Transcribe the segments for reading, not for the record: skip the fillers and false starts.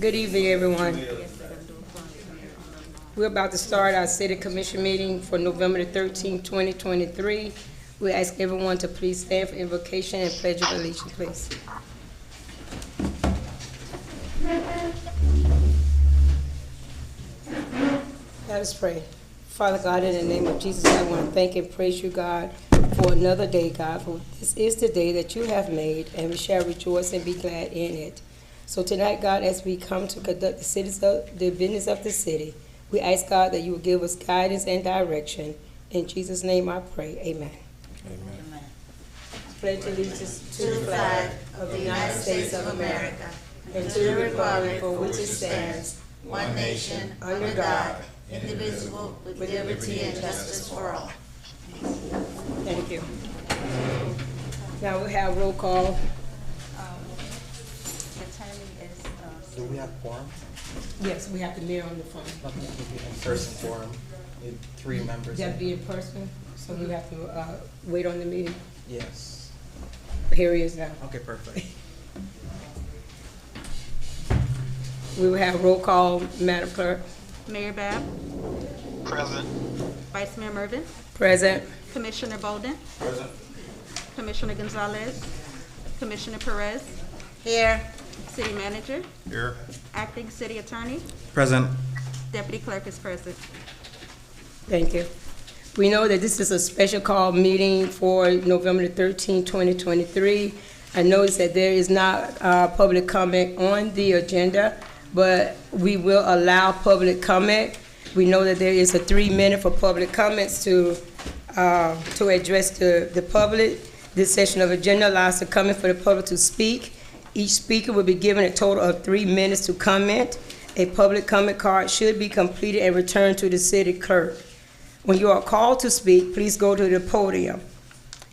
Good evening, everyone. We're about to start our city commission meeting for November the 13th, 2023. We ask everyone to please stand for invocation and pledge of allegiance, please. Let us pray. Father God, in the name of Jesus, I want to thank and praise you, God, for another day, God. For this is the day that you have made, and we shall rejoice and be glad in it. So tonight, God, as we come to conduct the business of the city, we ask, God, that you will give us guidance and direction. In Jesus' name I pray. Amen. Amen. Pledge allegiance to the flag of the United States of America and to the republic for which it stands, one nation, under God, indivisible, with liberty and justice for all. Thank you. Now we have roll call. Do we have quorum? Yes, we have the mayor on the phone. Okay, in-person quorum, need 3 members. That be in person, so we have to wait on the meeting. Yes. Here he is now. Okay, perfect. We will have roll call, Madam Clerk. Mayor Babb. Present. Vice Mayor Mervin. Present. Commissioner Bolden. Present. Commissioner Gonzalez. Commissioner Perez. Here. City Manager. Here. Acting City Attorney. Present. Deputy Clerk is present. Thank you. We know that this is a special call meeting for November the 13th, 2023. I notice that there is not public comment on the agenda, but we will allow public comment. We know that there is a 3-minute for public comments to address the public. This session of agenda allows the comment for the public to speak. Each speaker will be given a total of 3 minutes to comment. A public comment card should be completed and returned to the city clerk. When you are called to speak, please go to the podium.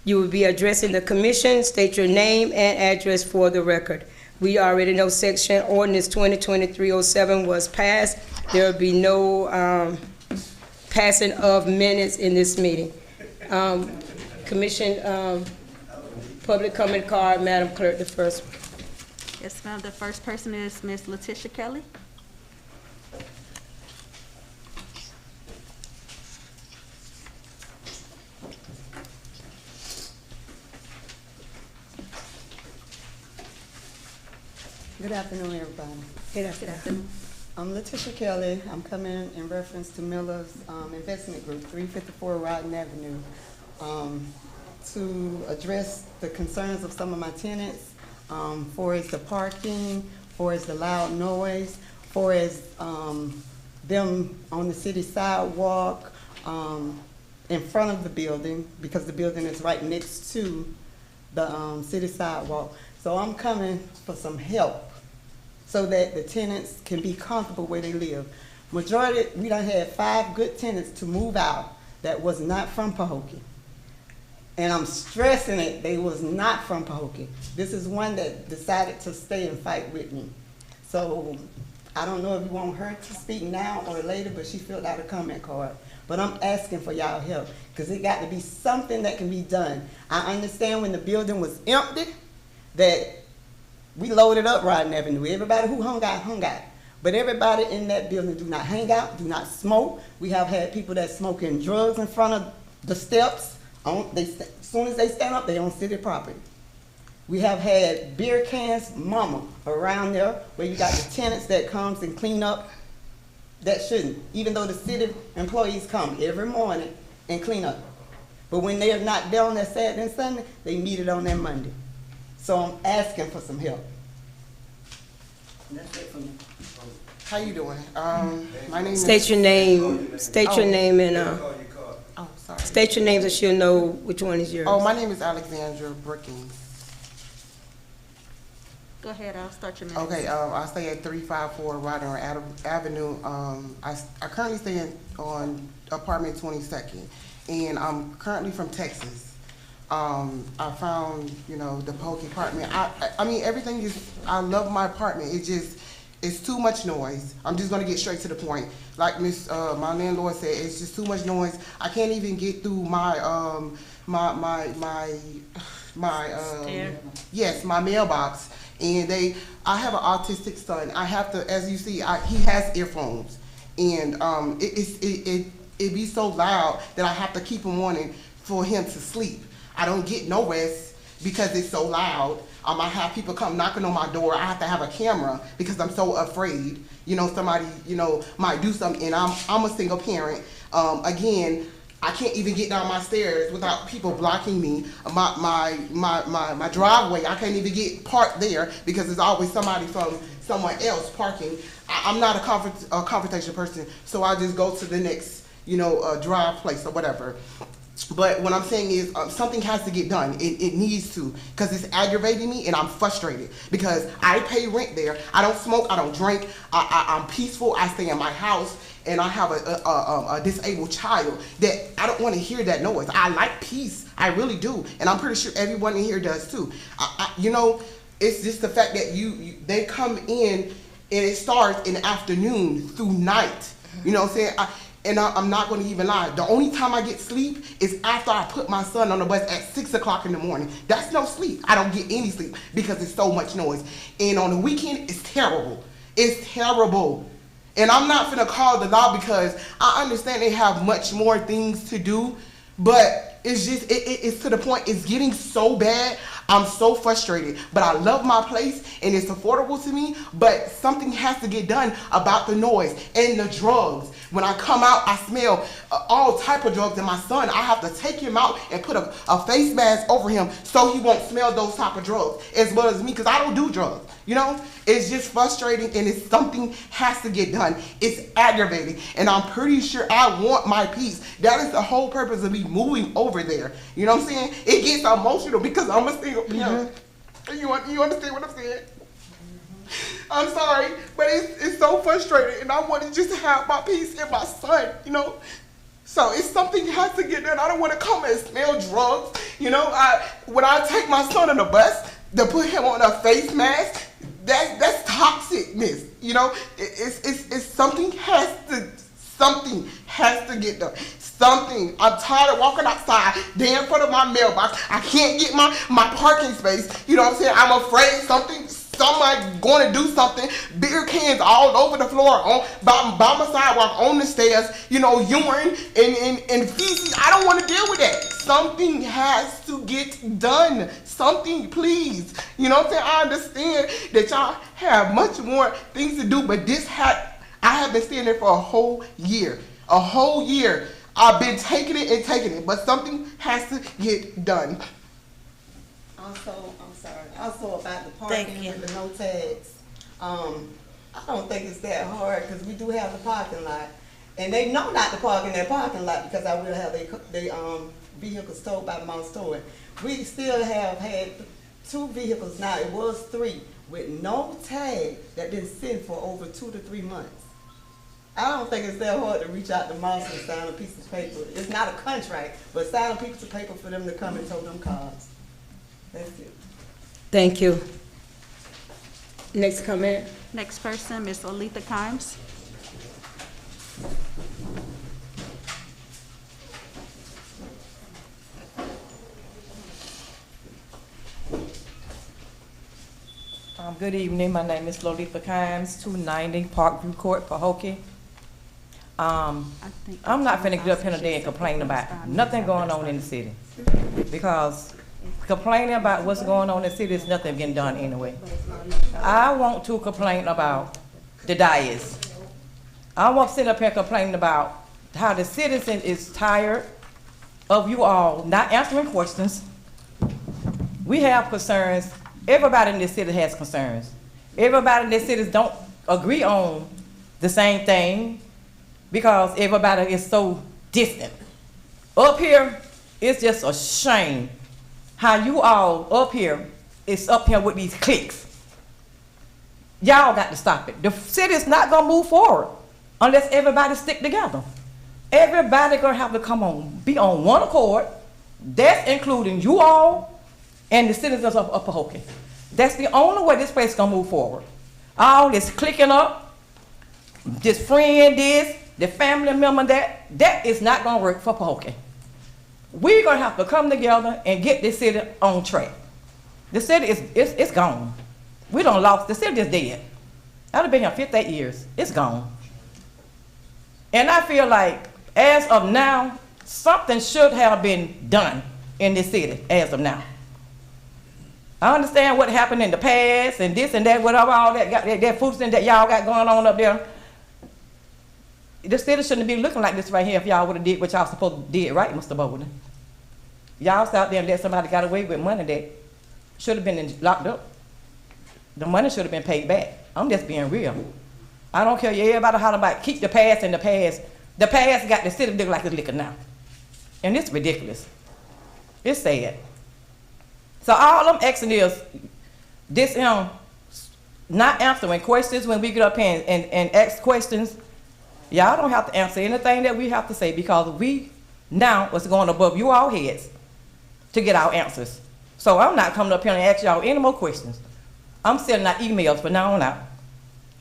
You will be addressing the commission. State your name and address for the record. We already know section ordinance 2023-07 was passed. There will be no passing of minutes in this meeting. Commission public comment card, Madam Clerk, the first one. Yes, ma'am. The first person is Ms. Letitia Kelly. Good afternoon, everybody. Good afternoon. I'm Letitia Kelly. I'm coming in reference to Miller's Investment Group, 354 Rodden Avenue, to address the concerns of some of my tenants, for as the parking, for as the loud noise, for as them on the city sidewalk, in front of the building, because the building is right next to the city sidewalk. So I'm coming for some help so that the tenants can be comfortable where they live. Majority, we done had 5 good tenants to move out that was not from Pahokee. And I'm stressing it, they was not from Pahokee. This is one that decided to stay and fight with me. So I don't know if you want her to speak now or later, but she filled out a comment card. But I'm asking for y'all help, because it got to be something that can be done. I understand when the building was empty, that we loaded up Rodden Avenue. Everybody who hung out. But everybody in that building do not hang out, do not smoke. We have had people that smoking drugs in front of the steps. As soon as they stand up, they on city property. We have had beer cans, mama, around there, where you got the tenants that comes and clean up that shouldn't, even though the city employees come every morning and clean up. But when they are not there on that Saturday and Sunday, they meet it on that Monday. So I'm asking for some help. And that's it for me. How you doing? My name State is. your name. State your name and Oh, sorry. state your name so she'll know which one is yours. Oh, my name is Alexandra Brookings. Go ahead. I'll start your minutes. Okay, I stay at 354 Rodden Avenue. I currently stay on apartment 22nd, and I'm currently from Texas. I found, the Pahokee apartment. I mean, everything is, I love my apartment. It's too much noise. I'm just gonna get straight to the point. Like my landlord said, it's just too much noise. I can't even get through my my mailbox, And I have an autistic son. I have to, as you see, he has earphones, and it be so loud that I have to keep him on for him to sleep. I don't get no rest because it's so loud. I have people come knocking on my door. I have to have a camera because I'm so afraid, somebody, might do something, and I'm a single parent. Again, I can't even get down my stairs without people blocking me. My driveway, I can't even get parked there because there's always somebody from someone else parking. I'm not a confrontation person, so I just go to the next, drive place or whatever. But what I'm saying is something has to get done. It needs to, because it's aggravating me and I'm frustrated because I pay rent there. I don't smoke, I don't drink, I'm peaceful, I stay in my house, and I have a disabled child that I don't want to hear that noise. I like peace, I really do, and I'm pretty sure everyone in here does too. It's just the fact that they come in and it starts in the afternoon through night. You know what I'm saying? I'm not going to even lie. The only time I get sleep is after I put my son on the bus at 6 o'clock in the morning. That's no sleep. I don't get any sleep because it's so much noise. And on the weekend, it's terrible. It's terrible. And I'm not finna call the law because I understand they have much more things to do, but it's just, it's to the point, it's getting so bad. I'm so frustrated, but I love my place and it's affordable to me, but something has to get done about the noise and the drugs. When I come out, I smell all type of drugs, and my son, I have to take him out and put a face mask over him so he won't smell those type of drugs as well as me, because I don't do drugs. It's just frustrating, and it's something has to get done. It's aggravating, and I'm pretty sure I want my peace. That is the whole purpose of me moving over there. You know what I'm saying? It gets emotional because I'm a single parent. You understand what I'm saying? I'm sorry, but it's so frustrating, and I want to just have my peace and my son, So it's something has to get done. I don't want to come and smell drugs. When I take my son on the bus to put him on a face mask, that's toxicness. It's something has to get done. Something. I'm tired of walking outside, there in front of my mailbox. I can't get my parking space. You know what I'm saying? I'm afraid somebody going to do something. Beer cans all over the floor, by my sidewalk, on the stairs, urine and feces. I don't want to deal with that. Something has to get done. Something, please. You know what I'm saying? I understand that y'all have much more things to do, but I have been staying there for a whole year. A whole year. I've been taking it, but something has to get done. Also about the Thank parking you. and the no tags. I don't think it's that hard because we do have the parking lot. And they know not to park in their parking lot because I will have their vehicles towed by my store. We still have had 2 vehicles now. It was 3 with no tag that been sitting for over 2 to 3 months. I don't think it's that hard to reach out to Moss and sign a piece of paper. It's not a contract, but sign a piece of paper for them to come and tow them cars. That's it. Thank you. Next comment. Next person, Ms. Olitha Kimes. Good evening. My name is Lolita Kimes, 290 Parkview Court, Pahokee. I'm not finna get up here today and complain about nothing going on in the city, because complaining about what's going on in the city is nothing getting done anyway. I want to complain about the dais. I want to sit up here complaining about how the citizen is tired of you all not answering questions. We have concerns. Everybody in this city has concerns. Everybody in this city don't agree on the same thing because everybody is so distant. Up here, it's just a shame how you all up here is up here with these cliques. Y'all got to stop it. The city's not gonna move forward unless everybody stick together. Everybody gonna have to be on one accord. That's including you all and the citizens of Pahokee. That's the only way this place is gonna move forward. All this clicking up, this friend this, the family member that is not gonna work for Pahokee. We're gonna have to come together and get this city on track. The city is gone. We done lost, the city is dead. I'd have been here 58 years, it's gone. And I feel like, as of now, something should have been done in this city, as of now. I understand what happened in the past, and this and that, whatever, all that foolishness that y'all got going on up there. The city shouldn't be looking like this right here if y'all would have did what y'all supposed to did, right, Mr. Bowden? Y'all sat out there and let somebody got away with money that should have been locked up. The money should have been paid back. I'm just being real. I don't care. Everybody holler about keep the past in the past. The past got the city looking like it's looking now. And it's ridiculous. It's sad. So all I'm asking is, this not answering questions when we get up here and ask questions. Y'all don't have to answer anything that we have to say, because we now is going above you all heads to get our answers. So I'm not coming up here and ask y'all any more questions. I'm sending out emails from now on out.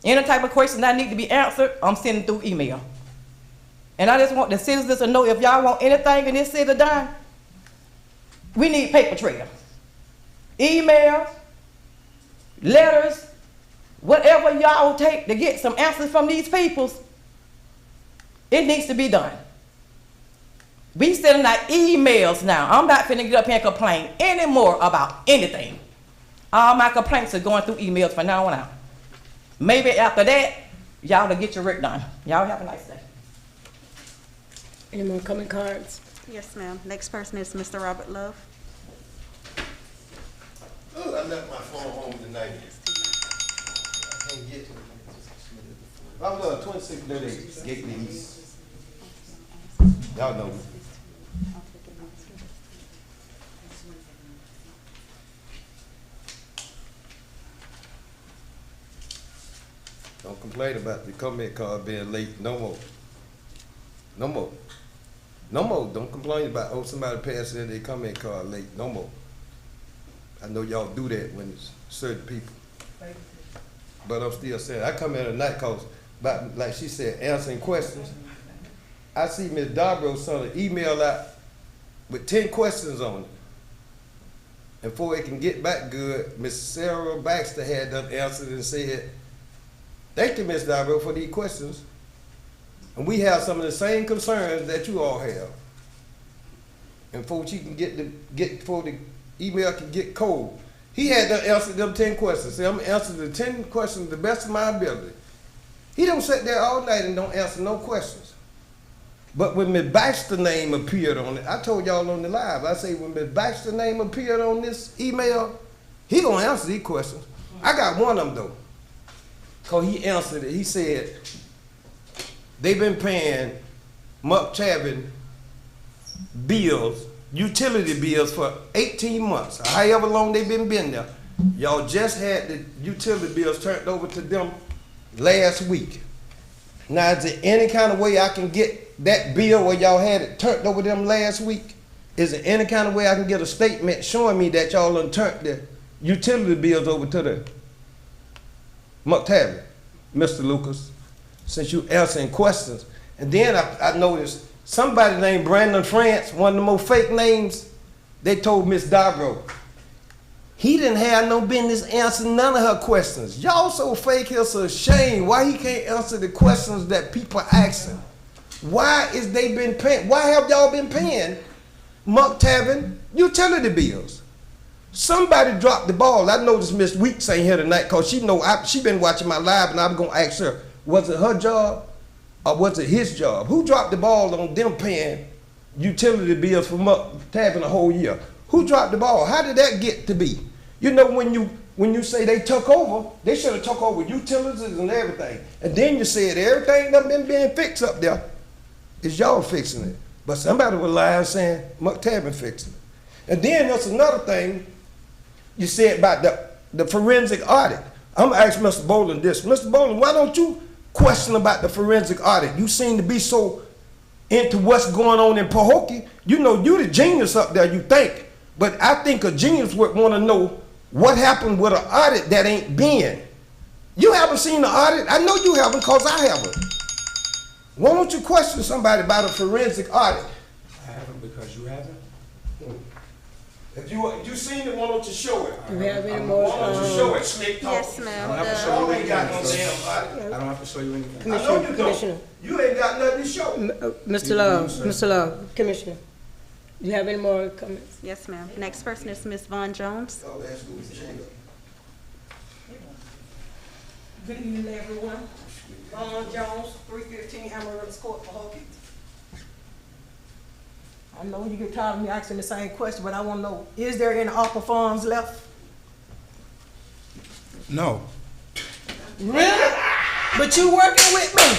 Any type of question that need to be answered, I'm sending through email. And I just want the citizens to know, if y'all want anything in this city done, we need paper trail. Emails, letters, whatever y'all take to get some answers from these peoples, it needs to be done. We sending out emails now. I'm not finna get up here and complain anymore about anything. All my complaints are going through emails from now on out. Maybe after that, y'all will get your work done. Y'all have a nice day. Any more comment cards? Yes, ma'am. Next person is Mr. Robert Love. Oh, I left my phone home tonight. I can't get to it. I was 2638 Gateway East. Y'all know me. Don't complain about the comment card being late no more. No more. No more. Don't complain about, oh, somebody passed in their comment card late. No more. I know y'all do that when it's certain people. But I'm still saying, I come in tonight because, like she said, answering questions. I see Ms. Dabro sent an email out with 10 questions on it. And before it can get back good, Ms. Sarah Baxter had done answered and said, thank you, Ms. Dabro, for these questions. And we have some of the same concerns that you all have. And before she can before the email can get cold, he had to answer them 10 questions. Say, I'm gonna answer the 10 questions to the best of my ability. He don't sit there all night and don't answer no questions. But when Ms. Baxter's name appeared on it, I told y'all on the live, I say when Ms. Baxter's name appeared on this email, he gonna answer these questions. I got one of them though, cause he answered it. He said, they've been paying Muck Chavin bills, utility bills for 18 months, or however long they've been there. Y'all just had the utility bills turned over to them last week. Now, is there any kind of way I can get that bill where y'all had it turned over them last week? Is there any kind of way I can get a statement showing me that y'all done turned the utility bills over to the Muck Chavin, Mr. Lucas? Since you answering questions. And then I noticed somebody named Brandon France, one of the most fake names, they told Miss Dabro, he didn't have no business answering none of her questions. Y'all so fake, it's a shame. Why he can't answer the questions that people asking? Why is they been paying? Why have y'all been paying Muck Chavin utility bills? Somebody dropped the ball. I noticed Miss Weeks ain't here tonight because she been watching my live, and I'm gonna ask her, was it her job or was it his job? Who dropped the ball on them paying utility bills for Muck Chavin a whole year? Who dropped the ball? How did that get to be? You know, when you say they took over, they should have took over utilities and everything. And then you said everything that been being fixed up there is y'all fixing it. But somebody was lying saying Muck Chavin fixing it. And then there's another thing you said about the forensic audit. I'm gonna ask Mr. Boland this. Mr. Boland, why don't you question about the forensic audit? You seem to be so into what's going on in Pahokee. You know, you the genius up there, you think. But I think a genius would want to know what happened with an audit that ain't been. You haven't seen the audit? I know you haven't because I haven't. Why don't you question somebody about a forensic audit? I haven't because you haven't. If you seen it, why don't you show it? Do we have any more, Why don't you show it, slick talk? Yes, I don't ma'am. have to The- show you You ain't got no anything. damn body. I don't have to show you anything. I know you Commissioner. don't. You ain't got nothing to show. Mr. Love, Mr. Love, Commissioner, do you have any more comments? Yes, ma'am. Next person is Ms. Vaughn Jones. Oh, that's who was cheating. Good evening, everyone. Vaughn Jones, 315 Amaryllis Court, Pahokee. I know you get tired of me asking the same question, but I want to know, is there any ARPA funds left? No. Really? But you working with me?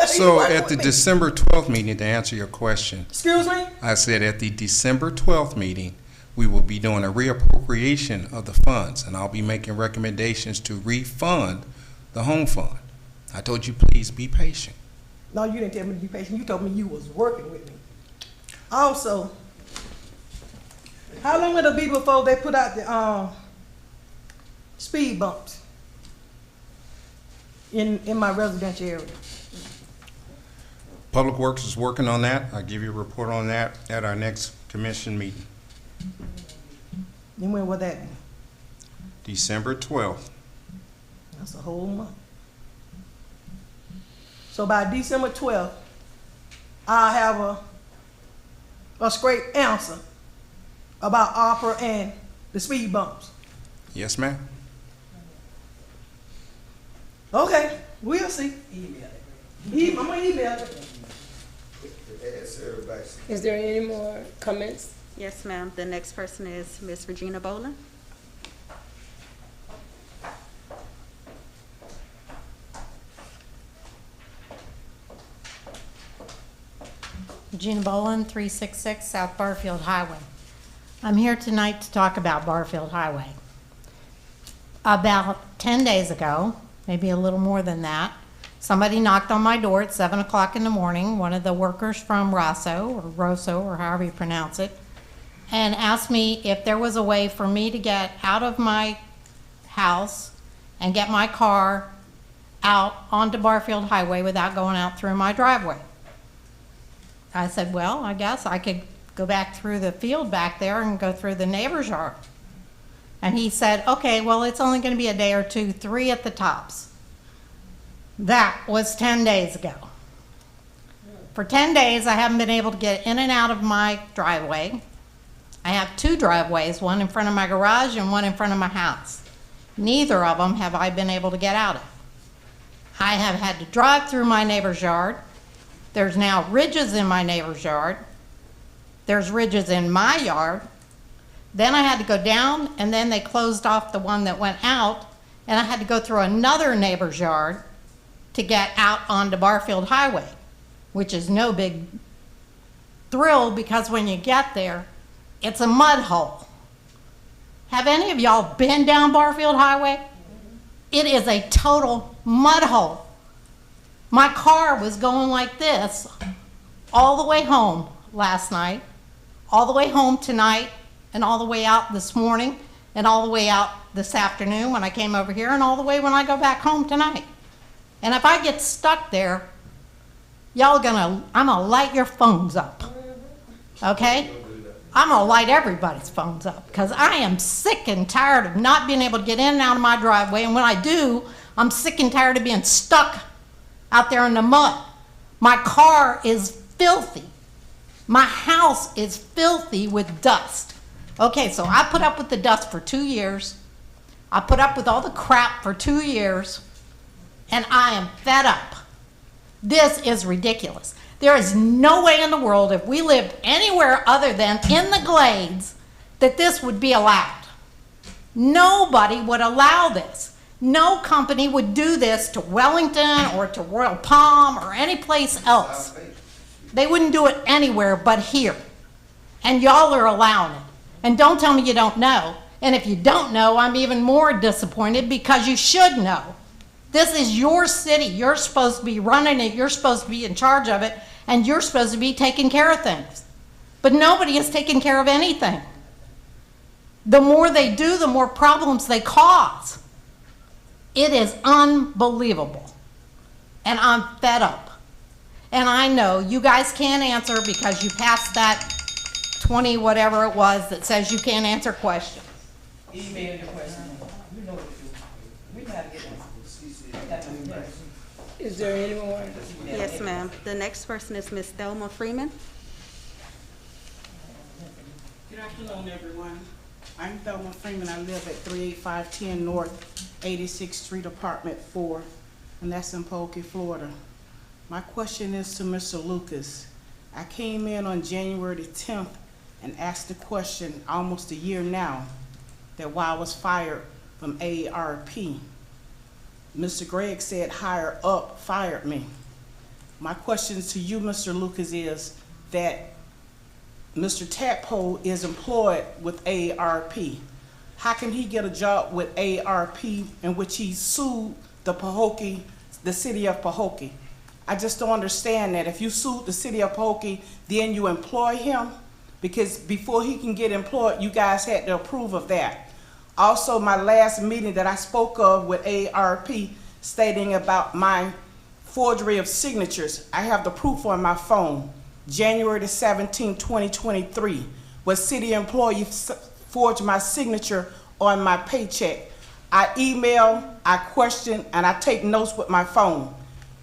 So working at with the me. December 12th meeting, to answer your question, Excuse me? I said at the December 12th meeting, we will be doing a reappropriation of the funds, and I'll be making recommendations to refund the home fund. I told you, please be patient. No, you didn't tell me to be patient. You told me you was working with me. Also, how long it'll be before they put out the speed bumps in my residential area? Public Works is working on that. I'll give you a report on that at our next commission meeting, And when will that be? December 12th. That's a whole month. So by December 12th, I'll have a straight answer about opera and the speed bumps. Yes, ma'am. Okay, we'll see. I'm gonna email it. Is there any more comments? Yes, ma'am. The next person is Ms. Regina Boland. Regina Boland, 366 South Barfield Highway. I'm here tonight to talk about Barfield Highway. About 10 days ago, maybe a little more than that, somebody knocked on my door at 7 o'clock in the morning, one of the workers from Rosso, or however you pronounce it, and asked me if there was a way for me to get out of my house and get my car out onto Barfield Highway without going out through my driveway. I said, well, I guess I could go back through the field back there and go through the neighbor's yard. And he said, okay, well, it's only going to be a day or two, 3 at the tops. That was 10 days ago. For 10 days, I haven't been able to get in and out of my driveway. I have 2 driveways, one in front of my garage and one in front of my house. Neither of them have I been able to get out of. I have had to drive through my neighbor's yard. There's now ridges in my neighbor's yard. There's ridges in my yard. Then I had to go down, and then they closed off the one that went out, and I had to go through another neighbor's yard to get out onto Barfield Highway, which is no big thrill because when you get there, it's a mud hole. Have any of y'all been down Barfield Highway? It is a total mud hole. My car was going like this all the way home last night, all the way home tonight, and all the way out this morning, and all the way out this afternoon when I came over here, and all the way when I go back home tonight. And if I get stuck there, I'm gonna light your phones up, okay? I'm gonna light everybody's phones up because I am sick and tired of not being able to get in and out of my driveway, and when I do, I'm sick and tired of being stuck out there in the mud. My car is filthy. My house is filthy with dust. Okay, so I put up with the dust for 2 years. I put up with all the crap for 2 years, and I am fed up. This is ridiculous. There is no way in the world, if we lived anywhere other than in the Glades, that this would be allowed. Nobody would allow this. No company would do this to Wellington or to Royal Palm or any place else. They wouldn't do it anywhere but here. And y'all are allowing it. And don't tell me you don't know. And if you don't know, I'm even more disappointed because you should know. This is your city. You're supposed to be running it. You're supposed to be in charge of it. And you're supposed to be taking care of things. But nobody is taking care of anything. The more they do, the more problems they cause. It is unbelievable. And I'm fed up. And I know you guys can't answer because you passed that 20 whatever it was that says you can't answer questions. Email your question. You know what to do. We gotta get them. Is there anyone? Yes, ma'am. The next person is Ms. Thelma Freeman. Good afternoon, everyone. I'm Thelma Freeman. I live at 38510 North 86th Street, Apartment 4, and that's in Pahokee, Florida. My question is to Mr. Lucas. I came in on January the 10th and asked the question almost a year now that why I was fired from AARP. Mr. Gregg said higher up fired me. My question to you, Mr. Lucas, is that Mr. Tadpole is employed with AARP. How can he get a job with AARP in which he sued the Pahokee, the city of Pahokee? I just don't understand that. If you sued the city of Pahokee, then you employ him? Because before he can get employed, you guys had to approve of that. Also, my last meeting that I spoke of with AARP stating about my forgery of signatures, I have the proof on my phone. January the 17th, 2023, where city employee forged my signature on my paycheck. I email, I question, and I take notes with my phone.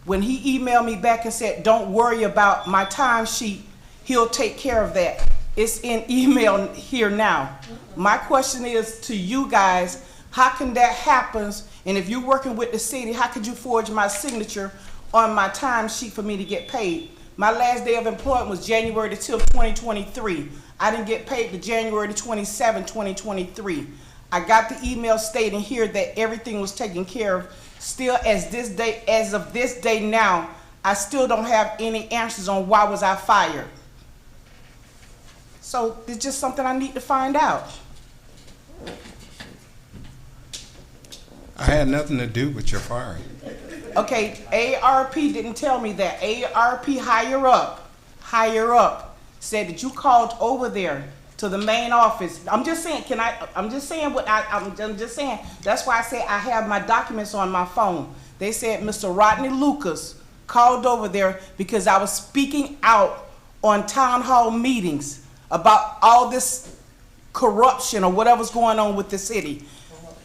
When he emailed me back and said, don't worry about my timesheet, he'll take care of that. It's in email here now. My question is to you guys, how can that happen? And if you're working with the city, how could you forge my signature on my timesheet for me to get paid? My last day of employment was January the 10th, 2023. I didn't get paid to January the 27th, 2023. I got the email stating here that everything was taken care of. Still, as of this day now, I still don't have any answers on why was I fired. So it's just something I need to find out. I had nothing to do with your firing. Okay, AARP didn't tell me that. AARP higher up, said that you called over there to the main office. I'm just saying, I'm just saying, that's why I say I have my documents on my phone. They said Mr. Rodney Lucas called over there because I was speaking out on town hall meetings about all this corruption or whatever's going on with the city.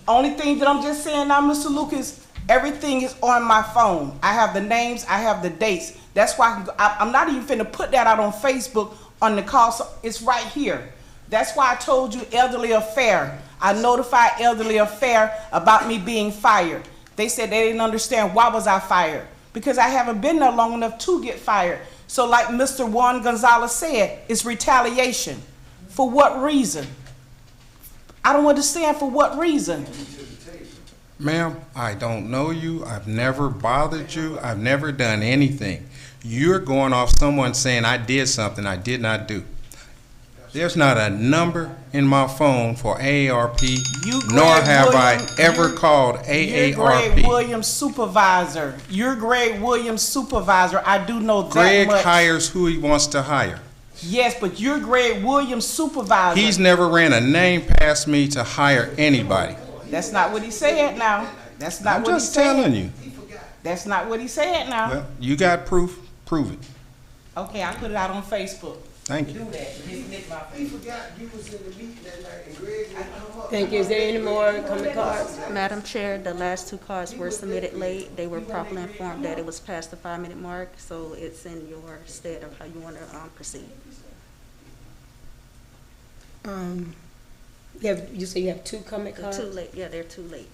Only thing that I'm just saying now, Mr. Lucas, everything is on my phone. I have the names, I have the dates. That's why I'm not even finna put that out on Facebook on the call. So it's right here. That's why I told you elderly affair. I notified elderly affair about me being fired. They said they didn't understand why was I fired. Because I haven't been there long enough to get fired. So like Mr. Juan Gonzalez said, it's retaliation. For what reason? I don't understand for what reason. Ma'am, I don't know you. I've never bothered you. I've never done anything. You're going off someone saying I did something I did not do. There's not a number in my phone for AARP, nor have I ever called AARP. You're Greg Williams' supervisor. You're Greg Williams' supervisor. I do know that Greg much. hires who he wants to hire. Yes, but you're Greg Williams' supervisor. He's never ran a name past me to hire anybody. That's not what he said now. That's not I'm what he just said. telling you. That's not what he said now. Well, you got proof, prove it. Okay, I put it out on Facebook. Thank you. Do that. Hit my He forgot you was in the meeting that night and Greg didn't come up. Thank you. Is there any more comment cards? Madam Chair, the last two cards were submitted late. They were properly informed that it was past the 5-minute mark, so it's in your stead of how you want to proceed. You say you have two comment They're cards? too late. Yeah, they're too late.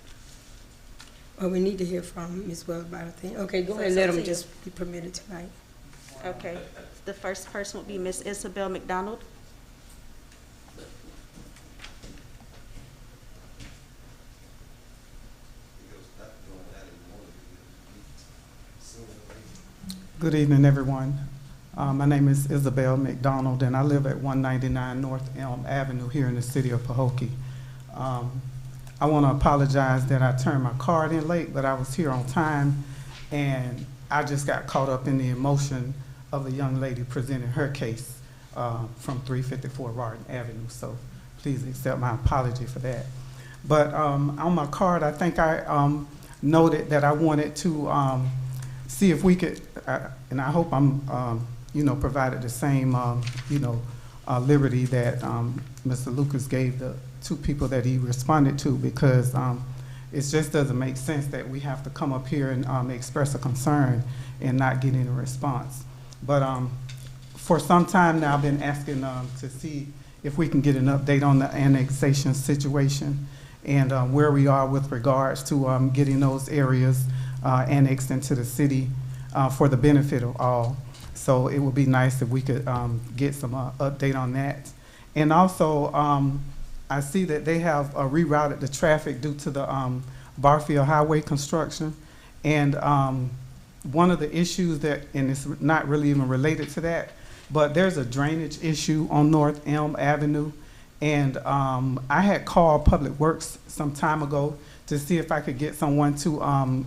Oh, we need to hear from Ms. Wells about a thing. Okay, go So ahead and it's let up them to you. just be permitted tonight. Okay. The first person would be Miss Isabel McDonald. Good evening, everyone. My name is Isabel McDonald, and I live at 199 North Elm Avenue here in the city of Pahokee. I want to apologize that I turned my card in late, but I was here on time, and I just got caught up in the emotion of the young lady presenting her case from 354 Barton Avenue, so please accept my apology for that. But on my card, I think I noted that I wanted to see if we could, and I hope I'm, provided the same, liberty that Mr. Lucas gave the two people that he responded to, because it just doesn't make sense that we have to come up here and express a concern and not get any response. But for some time now, I've been asking to see if we can get an update on the annexation situation and where we are with regards to getting those areas annexed into the city for the benefit of all. So it would be nice if we could get some update on that. And also, I see that they have rerouted the traffic due to the Barfield Highway construction. And one of the issues that, and it's not really even related to that, but there's a drainage issue on North Elm Avenue. And I had called Public Works some time ago to see if I could get someone to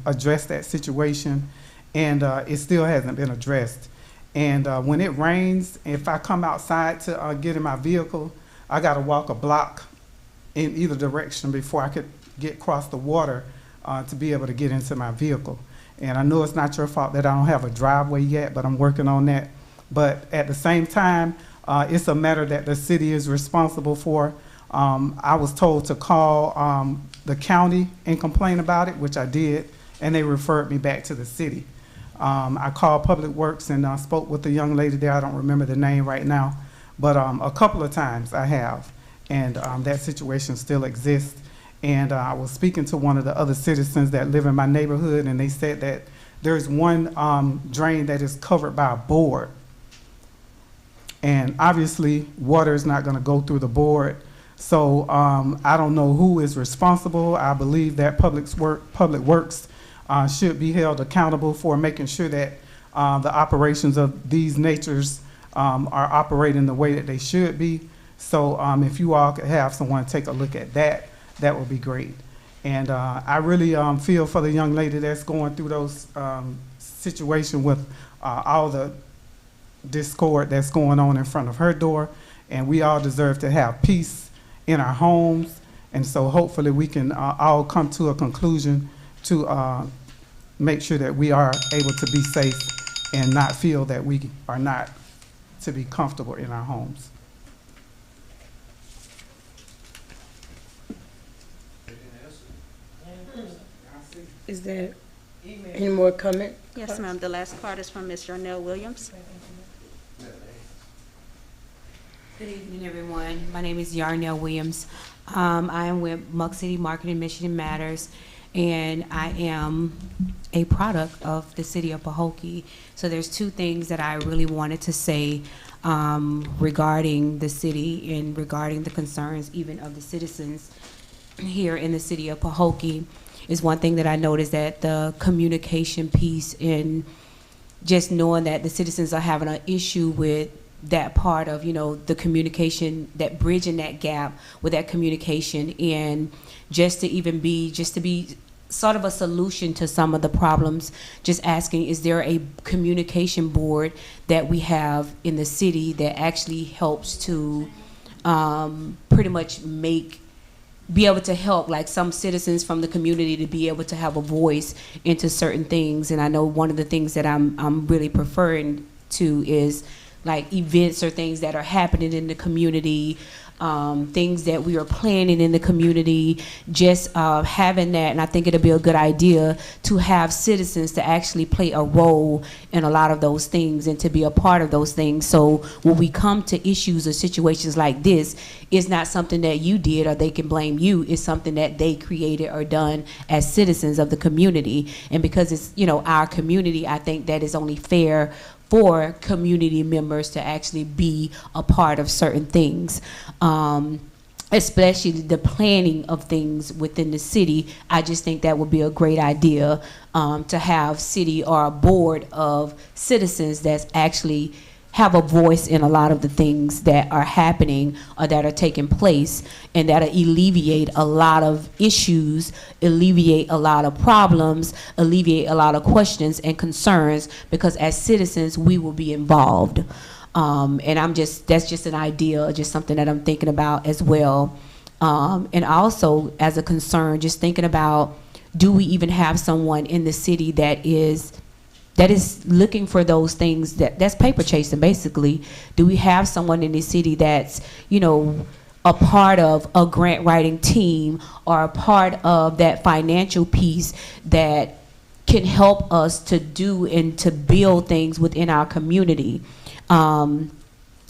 address that situation. And it still hasn't been addressed. And when it rains, if I come outside to get in my vehicle, I got to walk a block in either direction before I could get across the water to be able to get into my vehicle. And I know it's not your fault that I don't have a driveway yet, but I'm working on that. But at the same time, it's a matter that the city is responsible for. I was told to call the county and complain about it, which I did, and they referred me back to the city. I called Public Works and spoke with the young lady there. I don't remember the name right now, but a couple of times I have, and that situation still exists. And I was speaking to one of the other citizens that live in my neighborhood, and they said that there's one drain that is covered by a board. And obviously, water is not going to go through the board. So I don't know who is responsible. I believe that Public Works should be held accountable for making sure that the operations of these natures are operating the way that they should be. So if you all could have someone take a look at that, that would be great. And I really feel for the young lady that's going through those situations with all the discord that's going on in front of her door. And we all deserve to have peace in our homes. And so hopefully we can all come to a conclusion to make sure that we are able to be safe and not feel that we are not to be comfortable in our homes. Is there any more comment? Yes, ma'am. The last card is from Ms. Yarnell Williams. Good evening, everyone. My name is Yarnell Williams. I am with Muck City Marketing Mission Matters, and I am a product of the city of Pahokee. So there's two things that I really wanted to say regarding the city and regarding the concerns even of the citizens here in the city of Pahokee. Is one thing that I noticed, that the communication piece, and just knowing that the citizens are having an issue with that part of, you know, the communication, that bridging that gap with that communication, and just to be sort of a solution to some of the problems, just asking, is there a communication board that we have in the city that actually helps to pretty much be able to help, like, some citizens from the community to be able to have a voice into certain things. And I know one of the things that I'm really preferring to is like events or things that are happening in the community, things that we are planning in the community, just having that. And I think it'll be a good idea to have citizens to actually play a role in a lot of those things and to be a part of those things. So when we come to issues or situations like this, it's not something that you did or they can blame you. It's something that they created or done as citizens of the community. And because it's, you know, our community, I think that is only fair for community members to actually be a part of certain things, especially the planning of things within the city. I just think that would be a great idea, to have city or a board of citizens that's actually have a voice in a lot of the things that are happening or that are taking place, and that'll alleviate a lot of issues, alleviate a lot of problems, alleviate a lot of questions and concerns, because as citizens, we will be involved. And that's just an idea, just something that I'm thinking about as well. And also as a concern, just thinking about, do we even have someone in the city that is that is looking for those things, that's paper chasing basically. Do we have someone in the city that's, you know, a part of a grant writing team or a part of that financial piece that can help us to do and to build things within our community?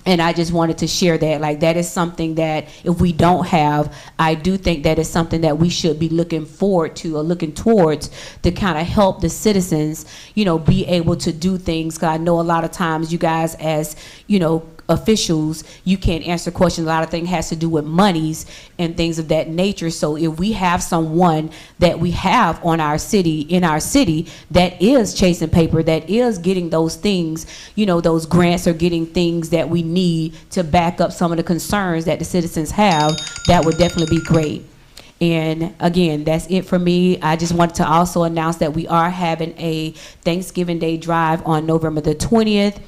And I just wanted to share that. Like, that is something that if we don't have, I do think that is something that we should be looking forward to or looking towards to kind of help the citizens, you know, be able to do things. Because I know a lot of times you guys as, you know, officials, you can't answer questions. A lot of things has to do with monies and things of that nature. So if we have someone that we have on our city, in our city, that is chasing paper, that is getting those things, you know, those grants or getting things that we need to back up some of the concerns that the citizens have, that would definitely be great. And again, that's it for me. I just wanted to also announce that we are having a Thanksgiving Day drive on November the 20th.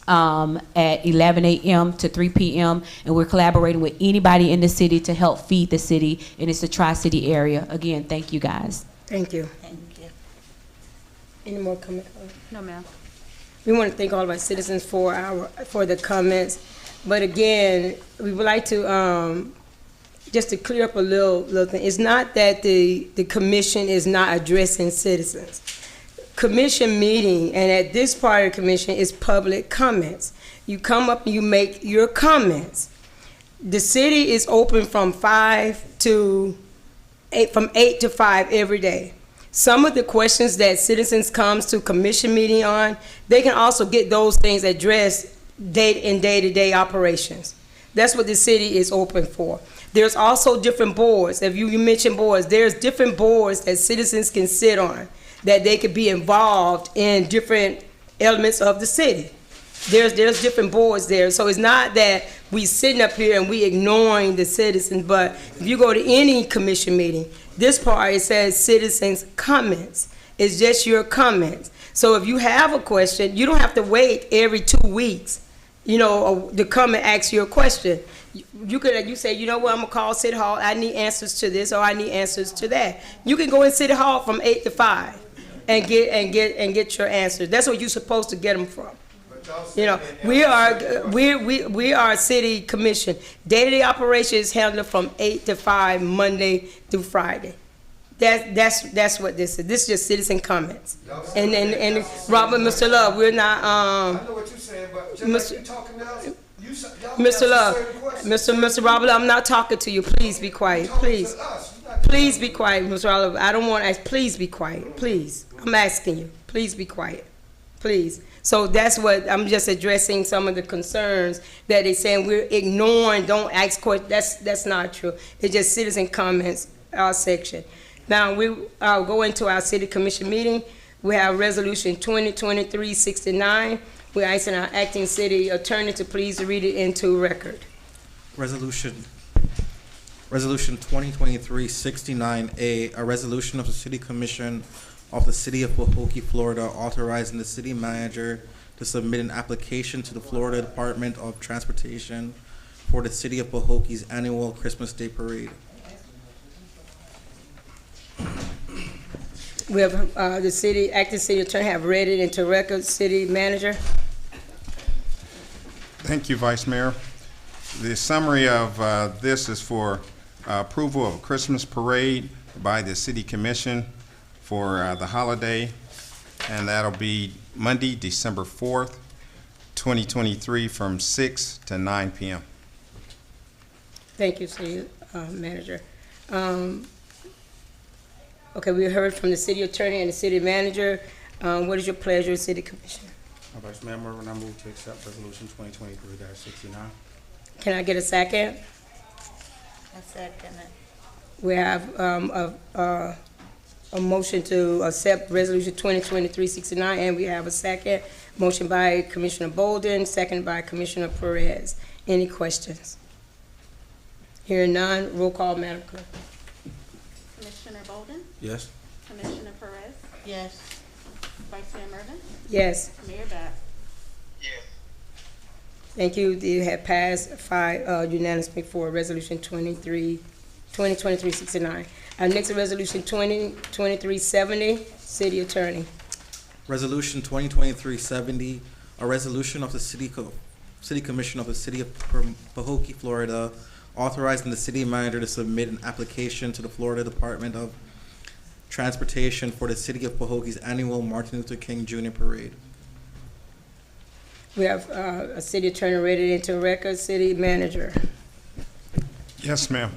At 11 a.m. to 3 p.m. and we're collaborating with anybody in the city to help feed the city, and it's the Tri-City area. Again, thank you guys. Thank you. Thank you. Any more comments? No, ma'am. We want to thank all of our citizens for the comments, but again, we would like to just to clear up a little thing. It's not that the commission is not addressing citizens. Commission meeting, and at this part of the commission is public comments. You come up and you make your comments. The city is open from 8 to 5 every day. Some of the questions that citizens comes to commission meeting on, they can also get those things addressed in day-to-day operations. That's what the city is open for. There's also different boards. If you mentioned boards, there's different boards that citizens can sit on, that they could be involved in different elements of the city. There's different boards there. So it's not that we sitting up here and we ignoring the citizens, but if you go to any commission meeting, this part, it says citizens' comments. It's just your comments. So if you have a question, you don't have to wait every 2 weeks, you know, to come and ask you a question. You say, you know what, I'm gonna call City Hall, I need answers to this, or I need answers to that. You can go in City Hall from 8 to 5. And get your answers. That's what you're supposed to get them from. You know, we are a city commission. Day-to-day operations is handled from 8 to 5, Monday through Friday. That's what this is. This is just citizen comments. And Robert, Mr. Love, we're not. I know what you're saying, but just like you talking now, Mr. Love, Mr. Robert, I'm not talking to you. Please be quiet. Please. Please be quiet, Mr. Oliver. I don't want to ask. Please be quiet. Please. I'm asking you. Please be quiet. Please. So that's what I'm just addressing, some of the concerns that they're saying we're ignoring, don't ask questions. That's not true. It's just citizen comments, our section. Now I'll go into our city commission meeting. We have resolution 2023-69. We're asking our acting city attorney to please read it into record. Resolution 2023-69A, a resolution of the City Commission of the City of Pahokee, Florida, authorizing the city manager to submit an application to the Florida Department of Transportation for the City of Pahokee's annual Christmas Day Parade. We have the acting city attorney have read it into record. City manager. Thank you, Vice Mayor. The summary of this is for approval of a Christmas parade by the City Commission for the holiday, and that'll be Monday, December 4th, 2023, from 6 to 9 p.m. Thank you, City Manager. Okay, we heard from the City Attorney and the City Manager. What is your pleasure, City Commission? Vice Mayor Mervin, I move to accept Resolution 2023-69. Can I get a second? I second it. We have a motion to accept Resolution 2023-69, and we have a second. Motion by Commissioner Bolden, second by Commissioner Perez. Any questions? Hearing none, roll call, Madam Clerk. Commissioner Bolden? Yes. Commissioner Perez? Yes. Vice Mayor Mervin? Yes. Mayor Bass? Thank you. You have passed unanimously for Resolution 2023-69. Our next resolution, 2023-70, City Attorney. Resolution 2023-70, a resolution of the City Commission of the City of Pahokee, Florida, authorizing the city manager to submit an application to the Florida Department of Transportation for the City of Pahokee's annual Martin Luther King Jr. Parade. We have a city attorney ready into record, city manager. Yes, ma'am.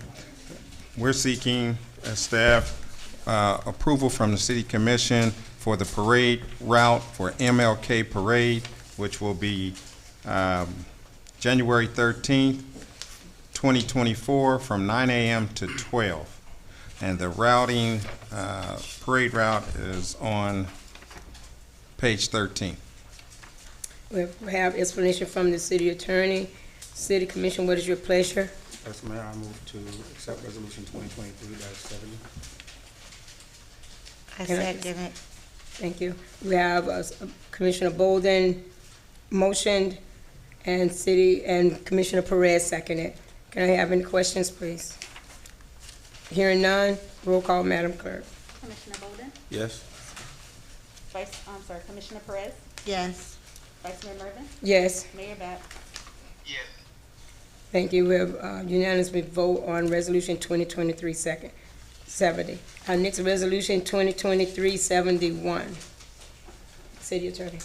We're seeking, as staff, approval from the City Commission for the parade route for MLK Parade, which will be January 13th, 2024, from 9 a.m. to 12. And the routing, parade route is on page 13. We have explanation from the city attorney. City Commission, what is your pleasure? Yes, Mayor, I move to accept resolution 2023-70. I Can I- second it. Thank you. We have Commissioner Bolden motioned and Commissioner Perez seconded. Can I have any questions, please? Hearing none, roll call, Madam Clerk. Commissioner Bolden? Yes. Commissioner Perez? Yes. Vice Mayor Mervin? Yes, Mayor Bat? thank you. We have unanimous vote on Resolution 2023-70. Our next resolution, 2023-71. City Attorney.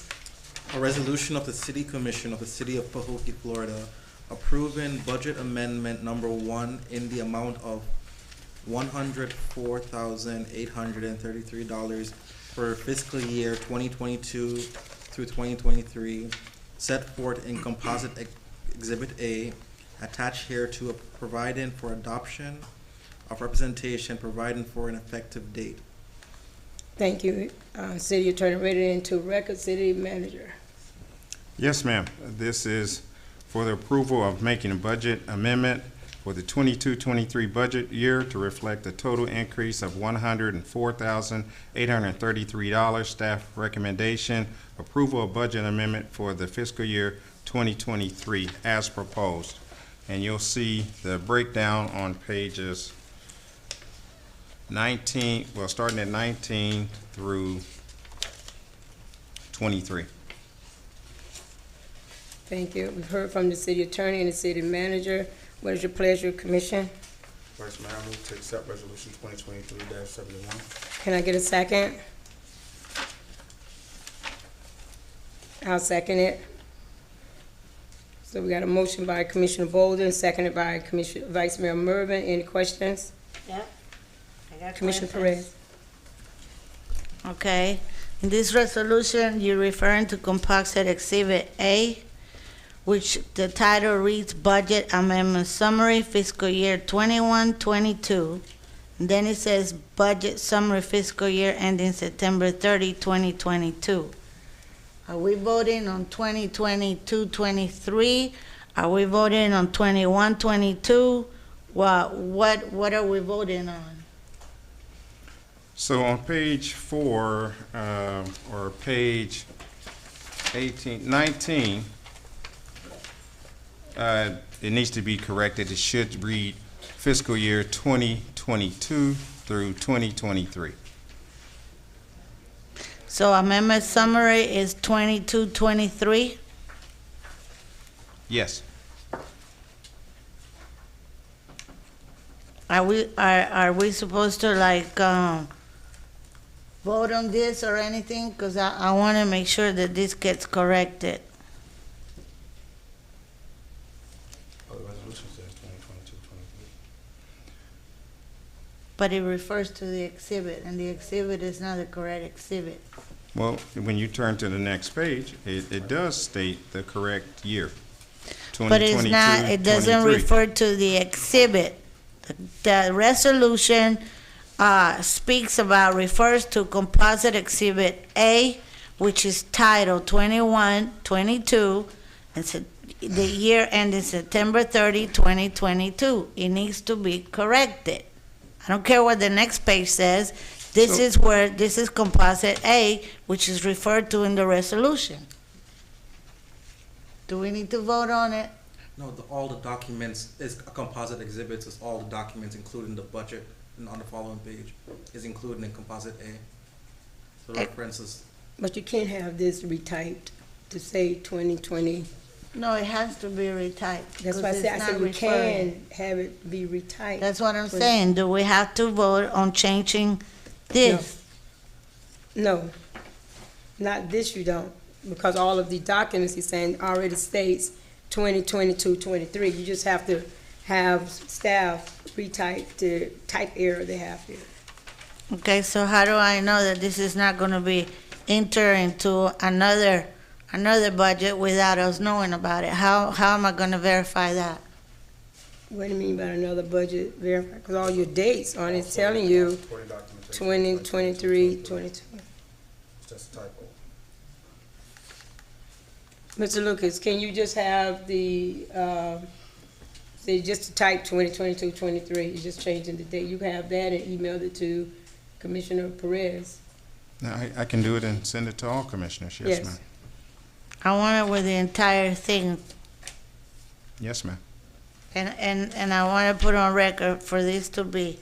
A resolution of the City Commission of the City of Pahokee, Florida, approving budget amendment number 1 in the amount of $104,833 for fiscal year 2022 through 2023, set forth in composite Exhibit A, attached here to providing for adoption of representation, providing for an effective date. Thank you. City Attorney ready into record, City Manager. Yes, ma'am. This is for the approval of making a budget amendment for the 22-23 budget year to reflect a total increase of $104,833. Staff recommendation, approval of budget amendment for the fiscal year 2023 as proposed. And you'll see the breakdown on pages 19, well, starting at 19 through 23. Thank you. We've heard from the City Attorney and the City Manager. What is your pleasure, Commission? First, Mayor, I move to accept resolution 2023-71. Can I get a second? I'll second it. So we got a motion by Commissioner Bolden, seconded by Vice Mayor Mervin. Any questions? Yep. I got Commissioner questions. Perez. Okay. In this resolution, you're referring to Composite Exhibit A, which the title reads Budget Amendment Summary Fiscal Year 21-22. Then it says Budget Summary Fiscal Year ending September 30, 2022. Are we voting on 2022-23? Are we voting on 21-22? What are we voting on? So on page 4, or page 19, it needs to be corrected. It should read fiscal year 2022 through 2023. So amendment summary is 22-23? Yes. Are we supposed to vote on this or anything? Because I want to make sure that this gets corrected. Oh, the resolution says 2022-23. But it refers to the exhibit, and the exhibit is not the correct exhibit. Well, when you turn to the next page, it does state the correct year. But it's not, it doesn't 23. refer to the exhibit. The resolution refers to Composite Exhibit A, which is titled 21-22, and the year ending September 30, 2022. It needs to be corrected. I don't care what the next page says. This is Composite A, which is referred to in the resolution. Do we need to vote on it? No, all the documents is composite exhibits, is all the documents, including the budget, and on the following page is included in composite A. The references. But you can't have this retyped to say 2020. No, it has to be retyped. That's why I 'cause said, it's I said not we referring. can have it be retyped. That's what I'm For- saying. Do we have to vote on changing this? No, not this you don't, because all of the documents he's saying already states 2022, 23. You just have to have staff retype the type error they have here. Okay, so how do I know that this is not gonna be entered into another budget without us knowing about it? How am I gonna verify that? What do you mean by another budget verify? Because all your dates on it's telling you 20, 23, 22. It's just a typo. Mr. Lucas, can you just have the, say just type 2022, 23, you're just changing the date. You can have that and email it to Commissioner Perez. Now, I can do it and send it to all commissioners, yes, Yes. ma'am. I want it with the entire thing, Yes, ma'am. and I wanna put on record for this to be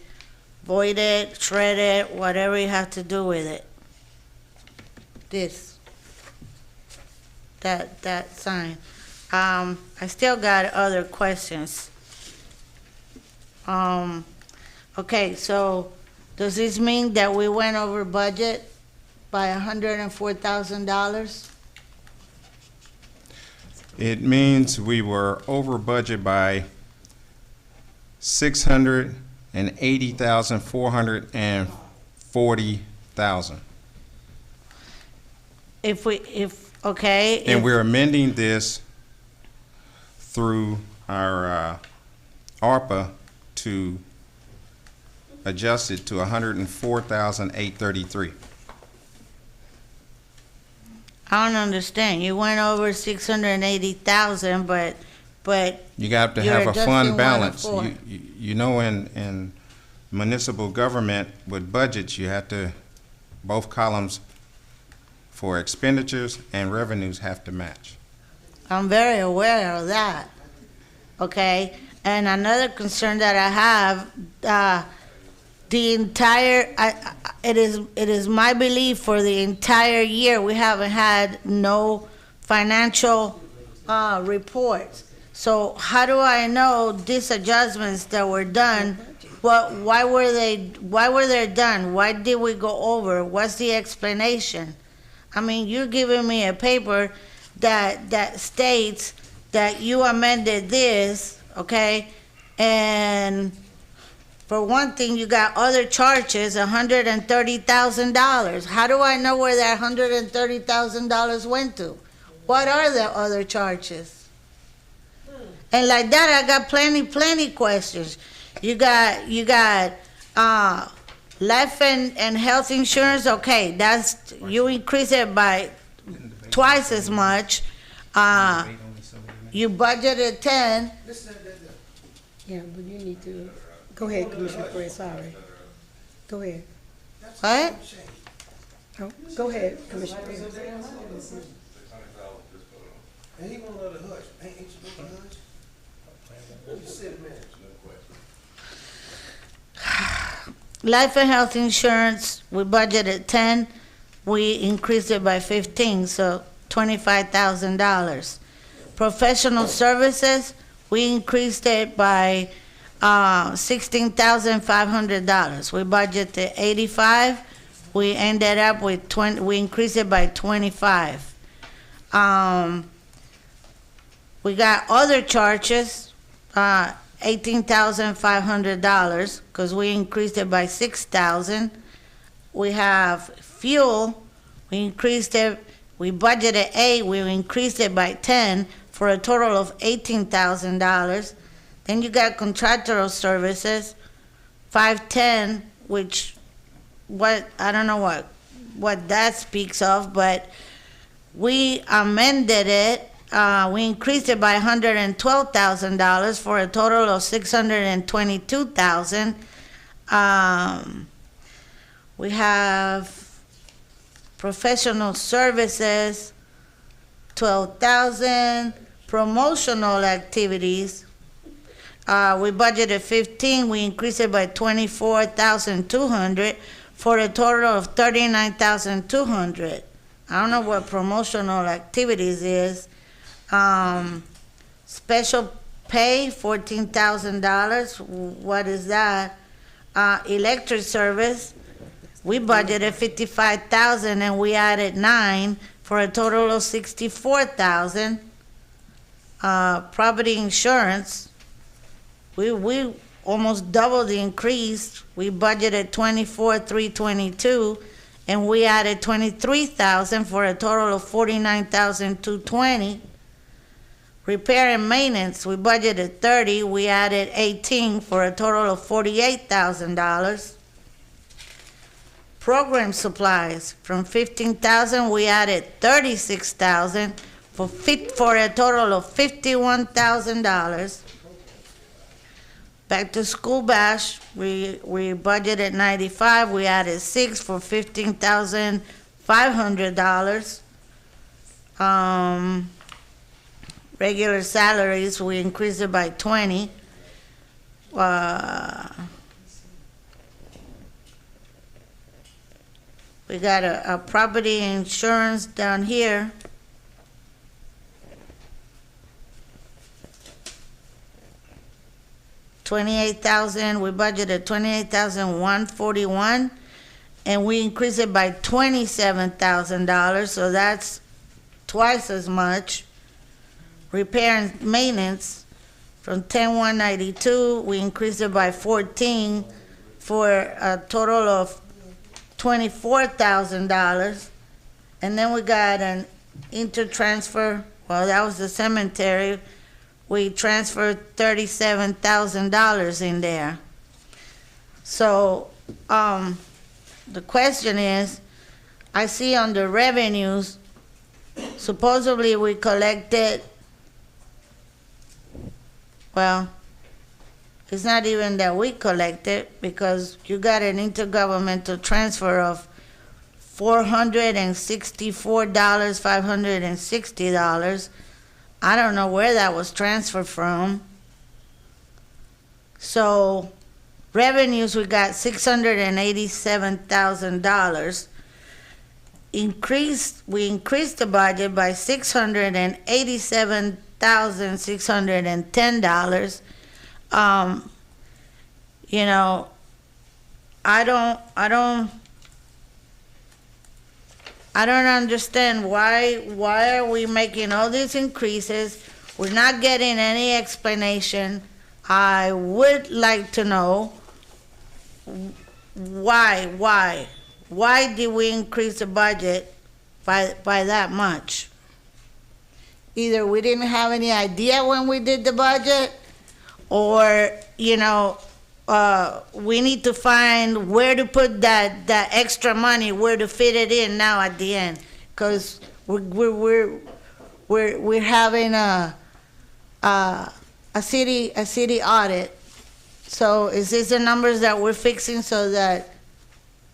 voided, shredded, whatever you have to do with it. This. That sign. I still got other questions. Okay, so does this mean that we went over budget by $104,000? It means we were over budget by 680,440,000. Okay. And we're amending this through our ARPA to adjust it to 104,833. I don't understand. You went over 680,000, but You got to you're have a adjusting fund balance. 104. You know, in municipal government with budgets, you have to, both columns for expenditures and revenues have to match. I'm very aware of that. Okay, and another concern that I have, the entire, it is my belief for the entire year, we haven't had no financial reports. So how do I know these adjustments that were done, why were they done? Why did we go over? What's the explanation? I mean, you're giving me a paper that states that you amended this, okay? And for one thing, you got other charges, $130,000. How do I know where that $130,000 went to? What are the other charges? And like that, I got plenty questions. You got life and health insurance, okay, that's, you increase it by twice as much. You budgeted 10. Yeah, but you need to, go ahead, Commissioner Perez, sorry. Go ahead. What? Oh, go ahead, Commissioner Perez. And he won't let it hush. Ain't you supposed to hush? You said, man. Life and health insurance, we budgeted 10, we increased it by 15, so $25,000. Professional services, we increased it by $16,500. We budgeted 85, we ended up with 20, we increased it by 25. We got other charges, $18,500, because we increased it by 6,000. We have fuel, we increased it, we budgeted 8, we increased it by 10, for a total of $18,000. Then you got contractual services, 510, which, I don't know what that speaks of, but we amended it. We increased it by $112,000 for a total of $622,000. We have professional services, $12,000. Promotional activities, we budgeted 15. We increased it by 24,200 for a total of 39,200. I don't know what promotional activities is. Special pay, $14,000. What is that? Electric service, we budgeted 55,000 and we added 9 for a total of 64,000. Property insurance, we almost doubled the increase. We budgeted 24,322 and we added 23,000 for a total of 49,220. Repair and maintenance, we budgeted 30, we added 18 for a total of $48,000. Program supplies, from 15,000, we added 36,000 for a total of $51,000. Back to school bash, we budgeted 95, we added 6 for $15,500. Regular salaries, we increased it by 20. We got a property insurance down here. $28,000, we budgeted $28,141, and we increased it by $27,000, so that's twice as much. Repair and maintenance, from 10,192, we increased it by 14 for a total of $24,000. And then we got an intertransfer, well, that was the cemetery. We transferred $37,000 in there. So, the question is, I see under revenues, supposedly we collected, well, it's not even that we collected, because you got an intergovernmental transfer of $464,560. I don't know where that was transferred from. So revenues, we got $687,000. We increased the budget by $687,610. You know, I don't understand why are we making all these increases? We're not getting any explanation. I would like to know why did we increase the budget by that much? Either we didn't have any idea when we did the budget, or, you know, we need to find where to put that extra money, where to fit it in now at the end, because we're having a city audit. So is this the numbers that we're fixing so that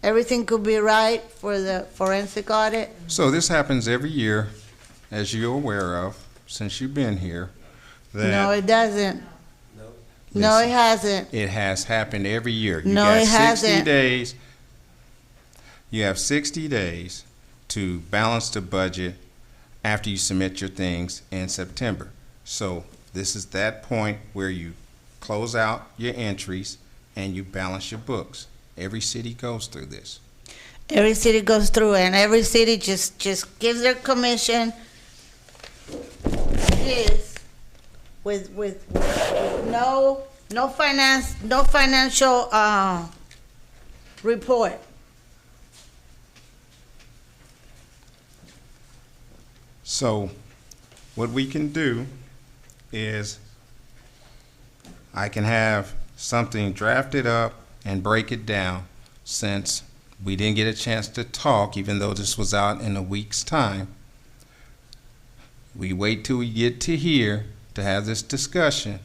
everything could be right for the forensic audit? So this happens every year, as you're aware of, since you've been here. No, it doesn't. No, it hasn't. It has happened every year. No, it hasn't. 60 days. You have 60 days to balance the budget after you submit your things in September. So this is that point where you close out your entries and you balance your books. Every city goes through this. Every city goes through, and every city just gives their commission with no financial report. So what we can do is I can have something drafted up and break it down, since we didn't get a chance to talk, even though this was out in a week's time. We wait till we get to here to have this discussion.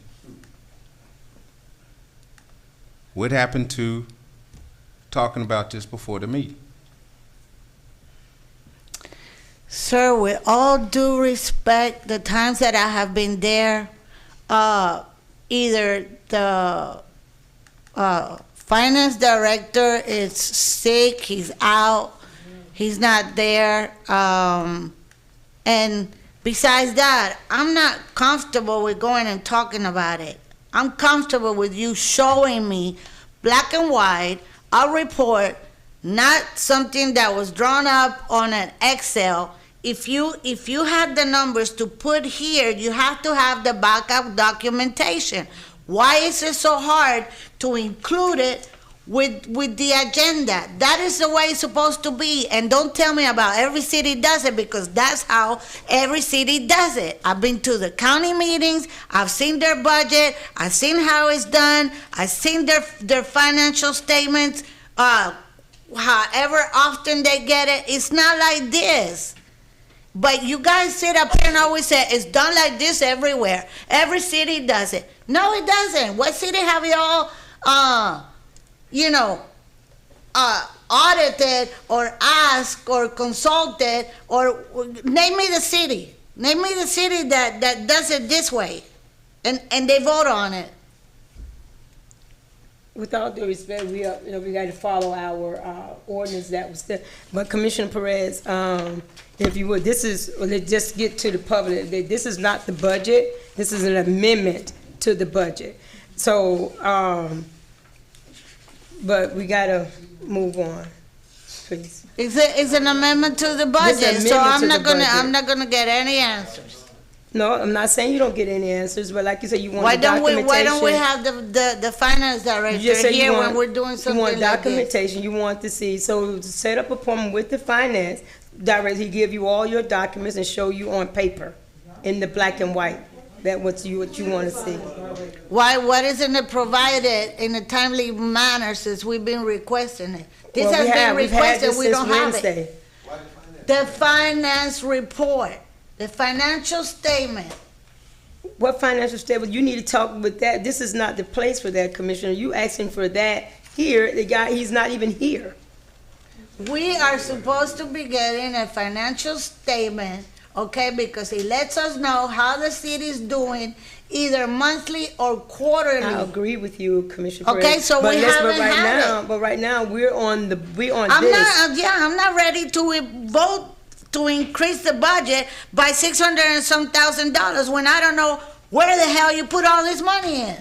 What happened to talking about this before the meeting? Sir, with all due respect, the times that I have been there, either the finance director is sick, he's out, He's not there. And besides that, I'm not comfortable with going and talking about it. I'm comfortable with you showing me black and white a report, not something that was drawn up on an Excel. If you have the numbers to put here, you have to have the backup documentation. Why is it so hard to include it with the agenda? That is the way it's supposed to be. And don't tell me about every city does it, because that's how every city does it. I've been to the county meetings, I've seen their budget, I've seen how it's done, I've seen their financial statements, however often they get it. It's not like this. But you guys sit up here and always say, it's done like this everywhere. Every city does it. No, it doesn't. What city have y'all, audited or asked or consulted, or name me the city. Name me the city that does it this way, and they vote on it. With all due respect, we got to follow our ordinance that was there. But Commissioner Perez, if you would, let's just get to the public. This is not the budget. This is an amendment to the budget. So, but we got to move on, please. It's an amendment to the budget, so I'm not gonna get any answers. No, I'm not saying you don't get any answers, but like you said, you want the documentation. Why don't we have the finance director here when we're doing something like this? You want documentation, you want to see, so to set up an appointment with the finance director, he give you all your documents and show you on paper, in the black and white, that what you want to see. What isn't it provided in a timely manner since we've been requesting it? This has been requested, we don't have it. The finance report. The financial statement. What financial statement? You need to talk with that. This is not the place for that, Commissioner. You asking for that here. The guy, he's not even here. We are supposed to be getting a financial statement, okay, because it lets us know how the city is doing, either monthly or quarterly. I agree with you, Commissioner. Okay, Perez. so we haven't had it. But right now, we're on this. I'm not ready to vote to increase the budget by $600 and some thousand when I don't know where the hell you put all this money in.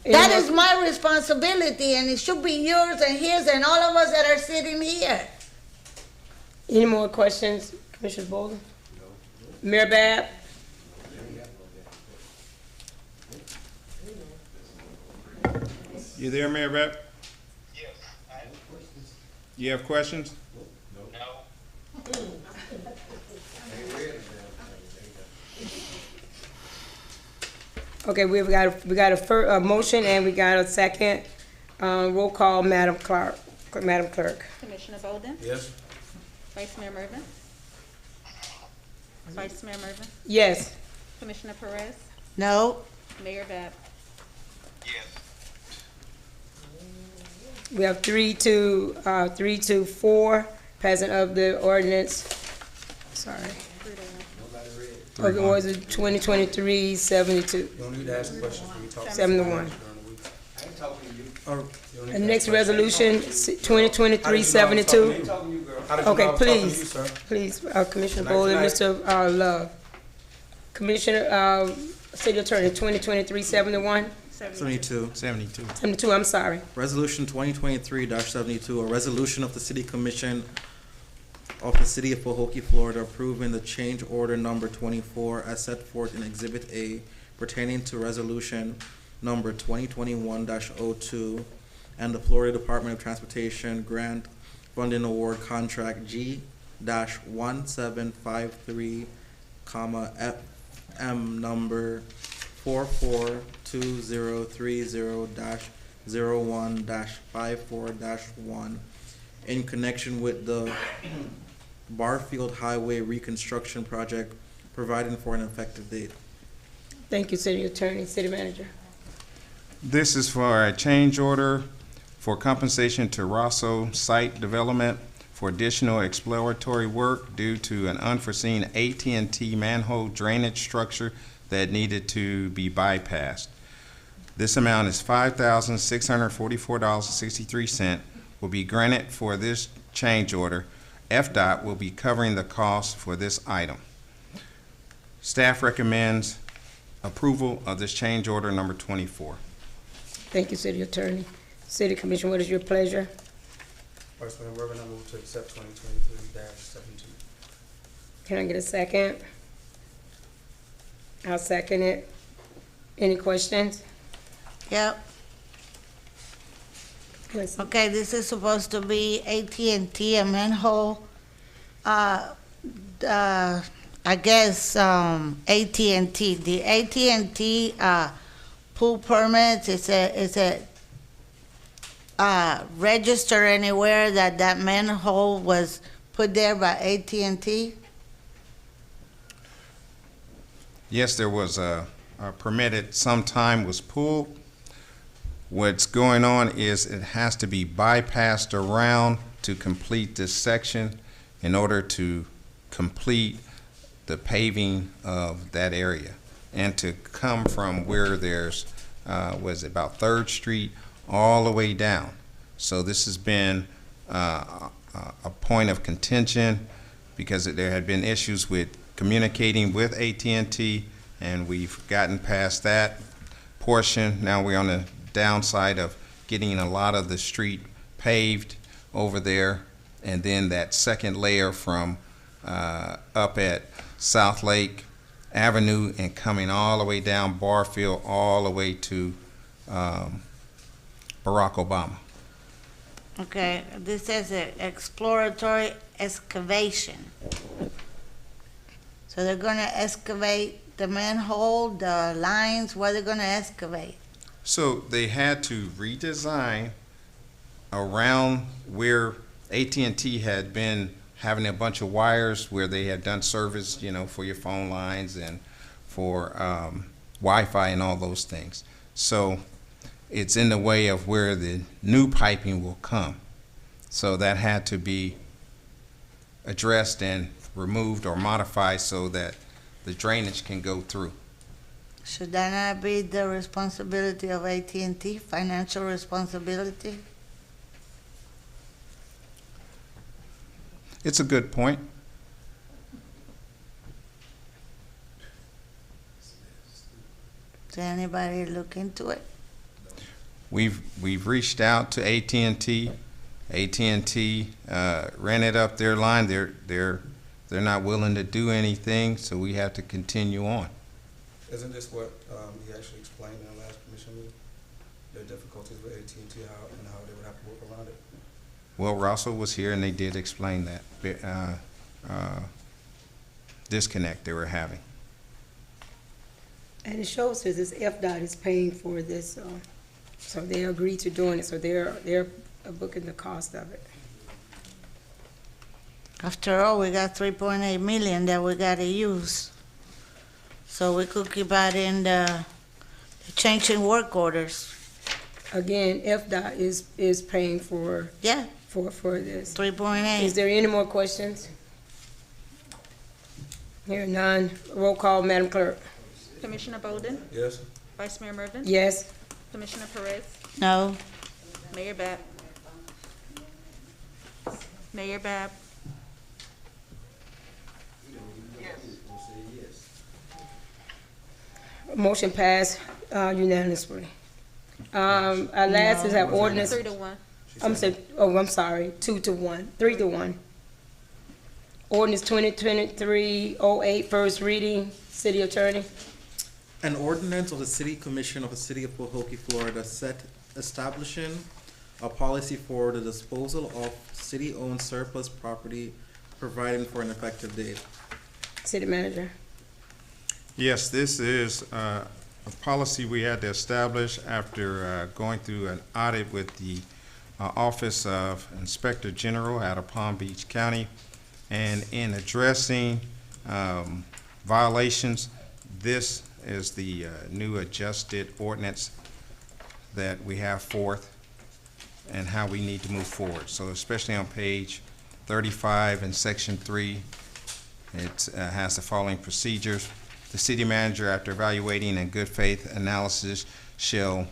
That is my responsibility, and it should be yours and his and all of us that are sitting here. Any more questions, Commissioner Bolden? No. Mayor Babb? You there, Mayor Babb? Yes. You have questions? Okay, we got a motion and we got a second. Roll call, Madam Clerk. Commissioner Bolden? Yes. Vice Mayor Mervin? Vice Mayor Mervin? Yes. Commissioner Perez? No. Mayor Babb? We have 3-4, passing of the ordinance. Sorry. Of the ordinance 2023-72. You don't need to ask a question when you talk. 71. Or- And next resolution, 2023-72. Okay, please, Commissioner Bolden, Mr. Love. Commissioner, City Attorney, 2023-71. 72. 72, I'm sorry. Resolution 2023-72, a resolution of the City Commission of the City of Pahokee, Florida, approving the change order number 24 as set forth in Exhibit A pertaining to resolution number 2021-02 and the Florida Department of Transportation Grant Funding Award Contract G-1753, FM number 442030-01-54-1 in connection with the Barfield Highway reconstruction project, providing for an effective date. Thank you, City Attorney. City Manager. This is for a change order for compensation to Rosso Site Development for additional exploratory work due to an unforeseen AT&T manhole drainage structure that needed to be bypassed. This amount is $5,644.63, will be granted for this change order. FDOT will be covering the cost for this item. Staff recommends approval of this change order number 24. Thank you, City Attorney. City Commission, what is your pleasure? Vice Mayor Reverend, I move to accept 2023-17. Can I get a second? I'll second it. Any questions? Yep. Yes. Okay, this is supposed to be AT&T, a manhole, I guess, AT&T. The AT&T, pool permits, is it, register anywhere that that manhole was put there by AT&T? Yes, there was a permitted, some time was pulled. What's going on is it has to be bypassed around to complete this section in order to complete the paving of that area and to come from where there's, was it about 3rd Street all the way down. So this has been a point of contention because there had been issues with communicating with AT&T, and we've gotten past that portion. Now we're on the downside of getting a lot of the street paved over there, and then that second layer from up at South Lake Avenue and coming all the way down Barfield all the way to Barack Obama. Okay, this says exploratory excavation. So they're gonna excavate the manhole, the lines, what they're gonna excavate? So they had to redesign around where AT&T had been having a bunch of wires where they had done service, you know, for your phone lines and for Wi-Fi and all those things. So it's in the way of where the new piping will come. So that had to be addressed and removed or modified so that the drainage can go through. Should that not be the responsibility of AT&T, financial responsibility? It's a good point. Did anybody look into it? We've reached out to AT&T. AT&T rented up their line. They're not willing to do anything, so we have to continue on. Isn't this what he actually explained in the last commission meeting? The difficulties with AT&T and how they would have to work around it? Well, Russell was here and they did explain that disconnect they were having. And it shows us this FDOT is paying for this, so they agreed to doing it, so they're booking the cost of it. After all, we got 3.8 million that we gotta use. So we could keep adding the changing work orders. Again, FDOT is paying for Yeah, for this. 3.8. Is there any more questions? Hearing none, roll call, Madam Clerk. Commissioner Bolden? Yes. Vice Mayor Mervin? Yes. Commissioner Perez? No. Mayor Bab? Mayor Bab? Motion passed unanimously. Our last is our ordinance. 3-1. I'm sorry, 2-1, 3-1. Ordinance 2023-08, first reading, City Attorney. An ordinance of the City Commission of the City of Pahokee, Florida, establishing a policy for the disposal of city-owned surplus property, providing for an effective date. City Manager. Yes, this is a policy we had to establish after going through an audit with the Office of Inspector General out of Palm Beach County. And in addressing violations, this is the new adjusted ordinance that we have forth and how we need to move forward. So especially on page 35 in section 3, it has the following procedures. The city manager, after evaluating a good faith analysis, shall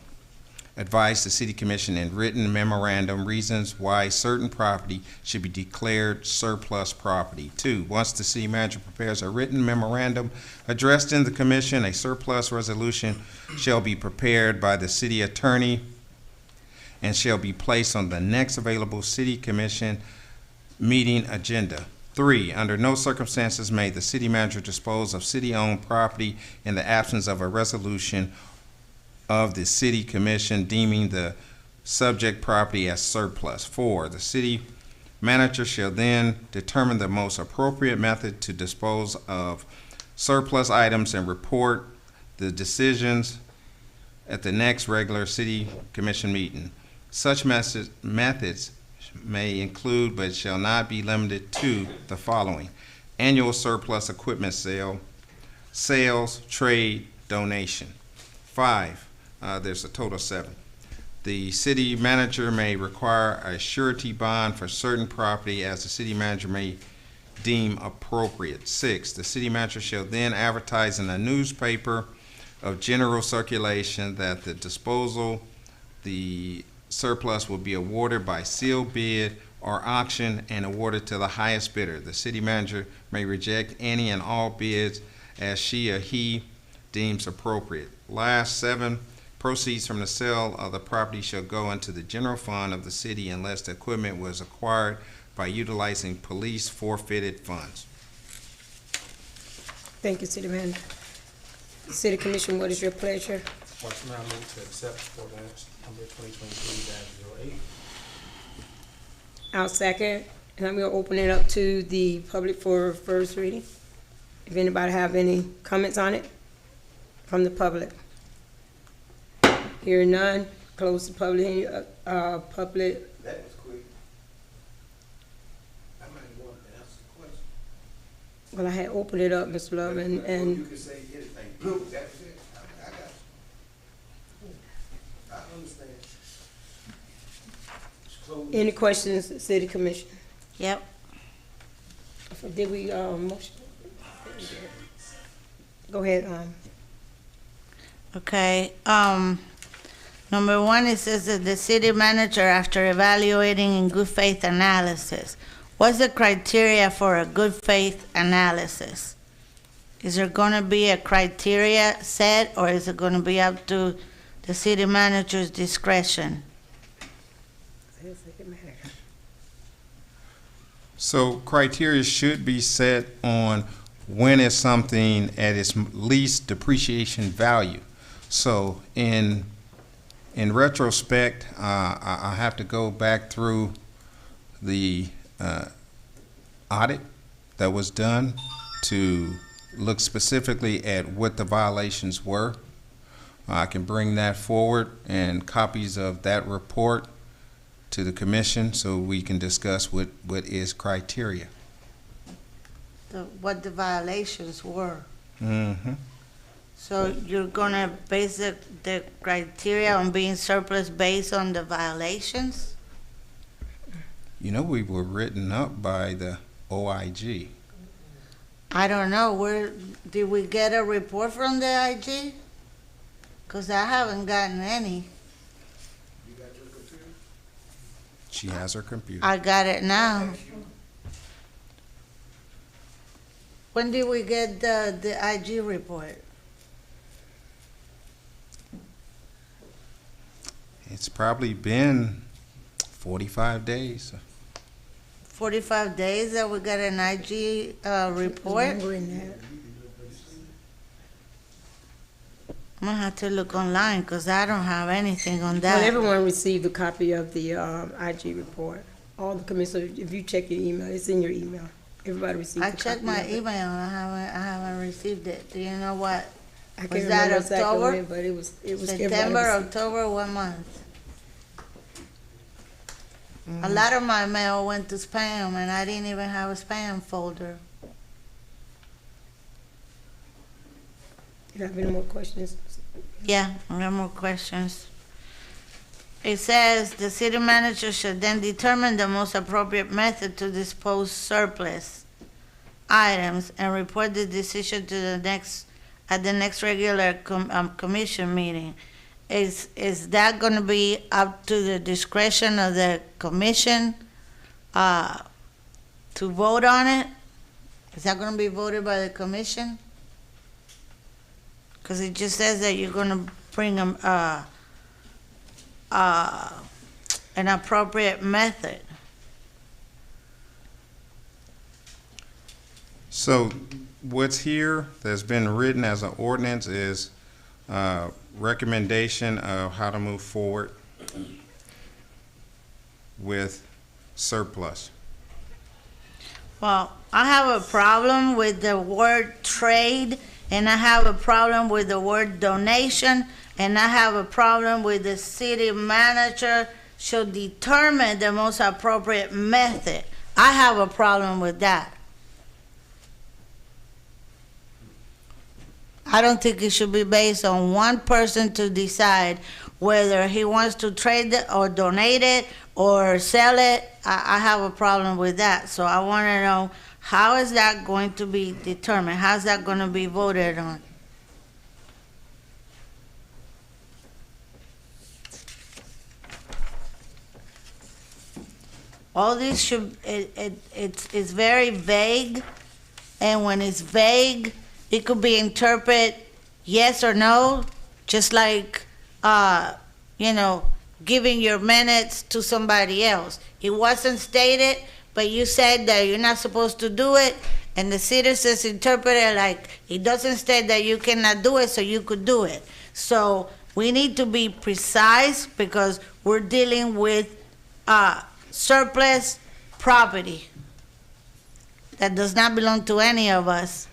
advise the city commission in written memorandum reasons why certain property should be declared surplus property. 2, once the city manager prepares a written memorandum addressed in the commission, a surplus resolution shall be prepared by the city attorney and shall be placed on the next available city commission meeting agenda. 3, under no circumstances may the city manager dispose of city-owned property in the absence of a resolution of the city commission deeming the subject property as surplus. 4, the city manager shall then determine the most appropriate method to dispose of surplus items and report the decisions at the next regular city commission meeting. Such methods may include but shall not be limited to the following: annual surplus equipment sale, sales, trade, donation. 5, there's a total of 7. The city manager may require a surety bond for certain property as the city manager may deem appropriate. 6, the city manager shall then advertise in a newspaper of general circulation that the disposal, the surplus will be awarded by sealed bid or auction and awarded to the highest bidder. The city manager may reject any and all bids as she or he deems appropriate. Last, 7, proceeds from the sale of the property shall go into the general fund of the city unless the equipment was acquired by utilizing police forfeited funds. Thank you, City Manager. City Commission, what is your pleasure? Once more, I move to accept ordinance number 2023-08. I'll second, and I'm gonna open it up to the public for first reading. If anybody have any comments on it from the public. Hearing none, close the public, public. That was quick. I might want to answer the question. Well, I had opened it up, Mr. Love, You and can say anything. Blue, that was it. I got you. I understand. Just close. any questions, City Commission? Yep. Did we, motion? Go ahead, Okay, number 1, it says that the city manager, after evaluating in good faith analysis, what's the criteria for a good faith analysis? Is there gonna be a criteria set, or is it gonna be up to the city manager's discretion? So criteria should be set on when is something at its least depreciation value. So in retrospect, I have to go back through the audit that was done to look specifically at what the violations were. I can bring that forward and copies of that report to the commission so we can discuss what is criteria. What the violations were. Mm-hmm. So you're gonna base the criteria on being surplus based on the violations? You know, we were written up by the OIG. I don't know, did we get a report from the IG? Cause I haven't gotten any. You got your computer? She has her computer. I got it now. When did we get the IG report? It's probably been 45 days. 45 days that we got an IG report? I'm gonna have to look online, cause I don't have anything on that. Well, everyone received a copy of the IG report. All the commissioners, if you check your email, it's in your email. Everybody received a I copy checked my of it. email, I haven't received it. Do you know what? I can't Was that remember exactly October? when, but it was everybody September, received- October, what month? A lot of my mail went to spam, and I didn't even have a spam folder. You have any more questions? Yeah, I got more questions. It says the city manager should then determine the most appropriate method to dispose surplus items and report the decision to at the next regular commission meeting. is that gonna be up to the discretion of the commission, to vote on it? Is that gonna be voted by the commission? Cause it just says that you're gonna bring them, an appropriate method. So what's here that's been written as an ordinance is recommendation of how to move forward with surplus. Well, I have a problem with the word trade, and I have a problem with the word donation, and I have a problem with the city manager should determine the most appropriate method. I have a problem with that. I don't think it should be based on one person to decide whether he wants to trade it or donate it or sell it. I have a problem with that. So I want to know, how is that going to be determined? How's that going to be voted on? All this should, it's very vague, and when it's vague, it could be interpreted yes or no, just like, giving your minutes to somebody else. It wasn't stated, but you said that you're not supposed to do it, and the citizens interpret it like it doesn't state that you cannot do it, so you could do it. So we need to be precise because we're dealing with surplus property that does not belong to any of us.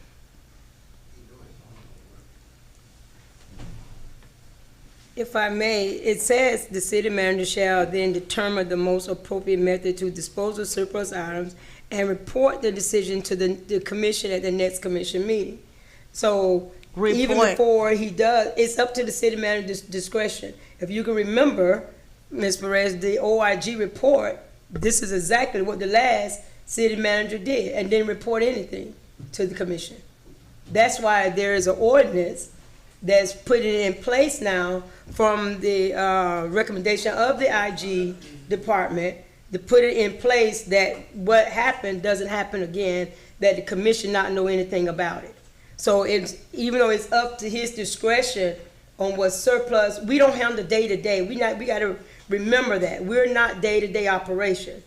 If I may, it says the city manager shall then determine the most appropriate method to dispose of surplus items and report the decision to the commission at the next commission meeting. So even before he does, it's up to the city manager's discretion. If you can remember, Ms. Perez, the OIG report, this is exactly what the last city manager did and didn't report anything to the commission. That's why there is an ordinance that's putting in place now from the recommendation of the IG department to put it in place that what happened doesn't happen again, that the commission not know anything about it. So it's, even though it's up to his discretion on what surplus, we don't handle day to day. We got to remember that we're not day-to-day operation.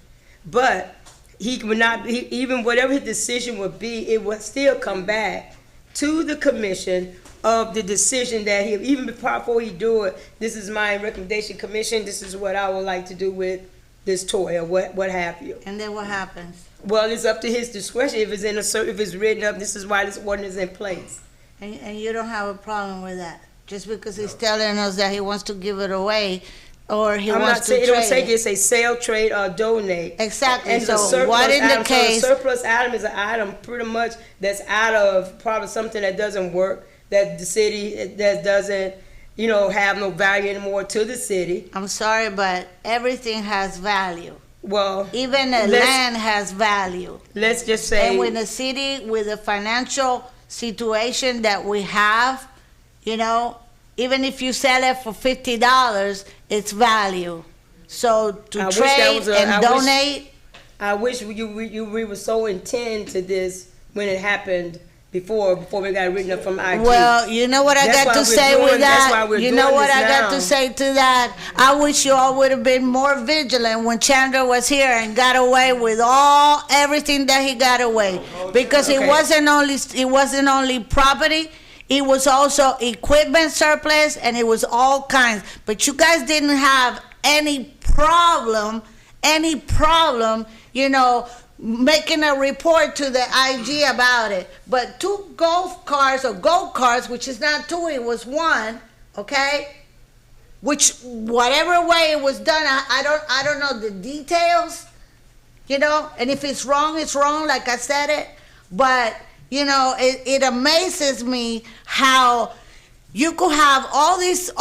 But he would not be, even whatever his decision would be, it would still come back to the commission of the decision that he, even before he do it, this is my recommendation, commission, this is what I would like to do with this toy, or what have you. And then what happens? Well, it's up to his discretion. If it's in if it's written up, this is why this ordinance is in place. And you don't have a problem with that? Just because he's telling us that he wants to give it away, or he wants to trade it? It don't say it's a sale, trade, or donate. Exactly. And So what in the case? So the surplus item is an item pretty much that's out of probably something that doesn't work, that the city, that doesn't, have no value anymore to the city. I'm sorry, but everything has value. Well, even the land has value. Let's just say. And with the city, with the financial situation that we have, even if you sell it for $50, it's value. So to trade and donate. I wish we were so intent to this when it happened before we got written up from IG. Well, you know what I got to say with that? You know what I got to say to that? I wish you all would have been more vigilant when Chandler was here and got away with everything that he got away, because it wasn't only property. It was also equipment surplus, and it was all kinds. But you guys didn't have any problem, making a report to the IG about it. But 2 golf carts or go-karts, which is not 2, it was 1, okay? Which, whatever way it was done, I don't know the details, and if it's wrong, like I said it. But, it amazes me how you could have all these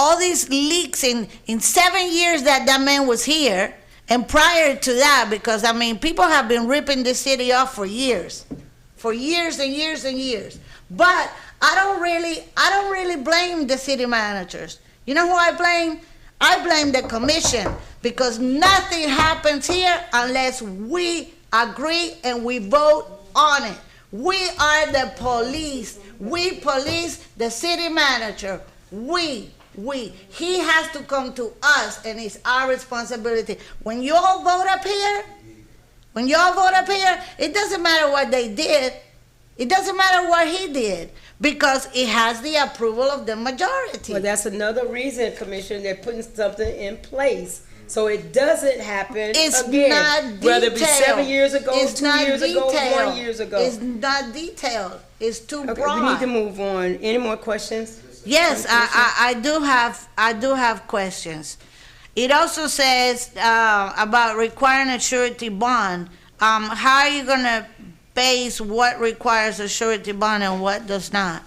leaks in 7 years that man was here. And prior to that, because people have been ripping this city off for years and years and years. But I don't really blame the city managers. You know who I blame? I blame the commission, because nothing happens here unless we agree and we vote on it. We are the police. We police the city manager. We. He has to come to us, and it's our responsibility. When you all vote up here, it doesn't matter what they did. It doesn't matter what he did, because it has the approval of the majority. Well, that's another reason, Commissioner, they're putting something in place, so it doesn't happen It's again. not detailed. Whether it be 7 years ago, It's 2 not years ago, detailed. 1 year ago. It's not detailed. It's too Okay, broad. we need to move on. Any more questions? Yes, I do have questions. It also says about requiring a surety bond. How are you gonna base what requires a surety bond and what does not?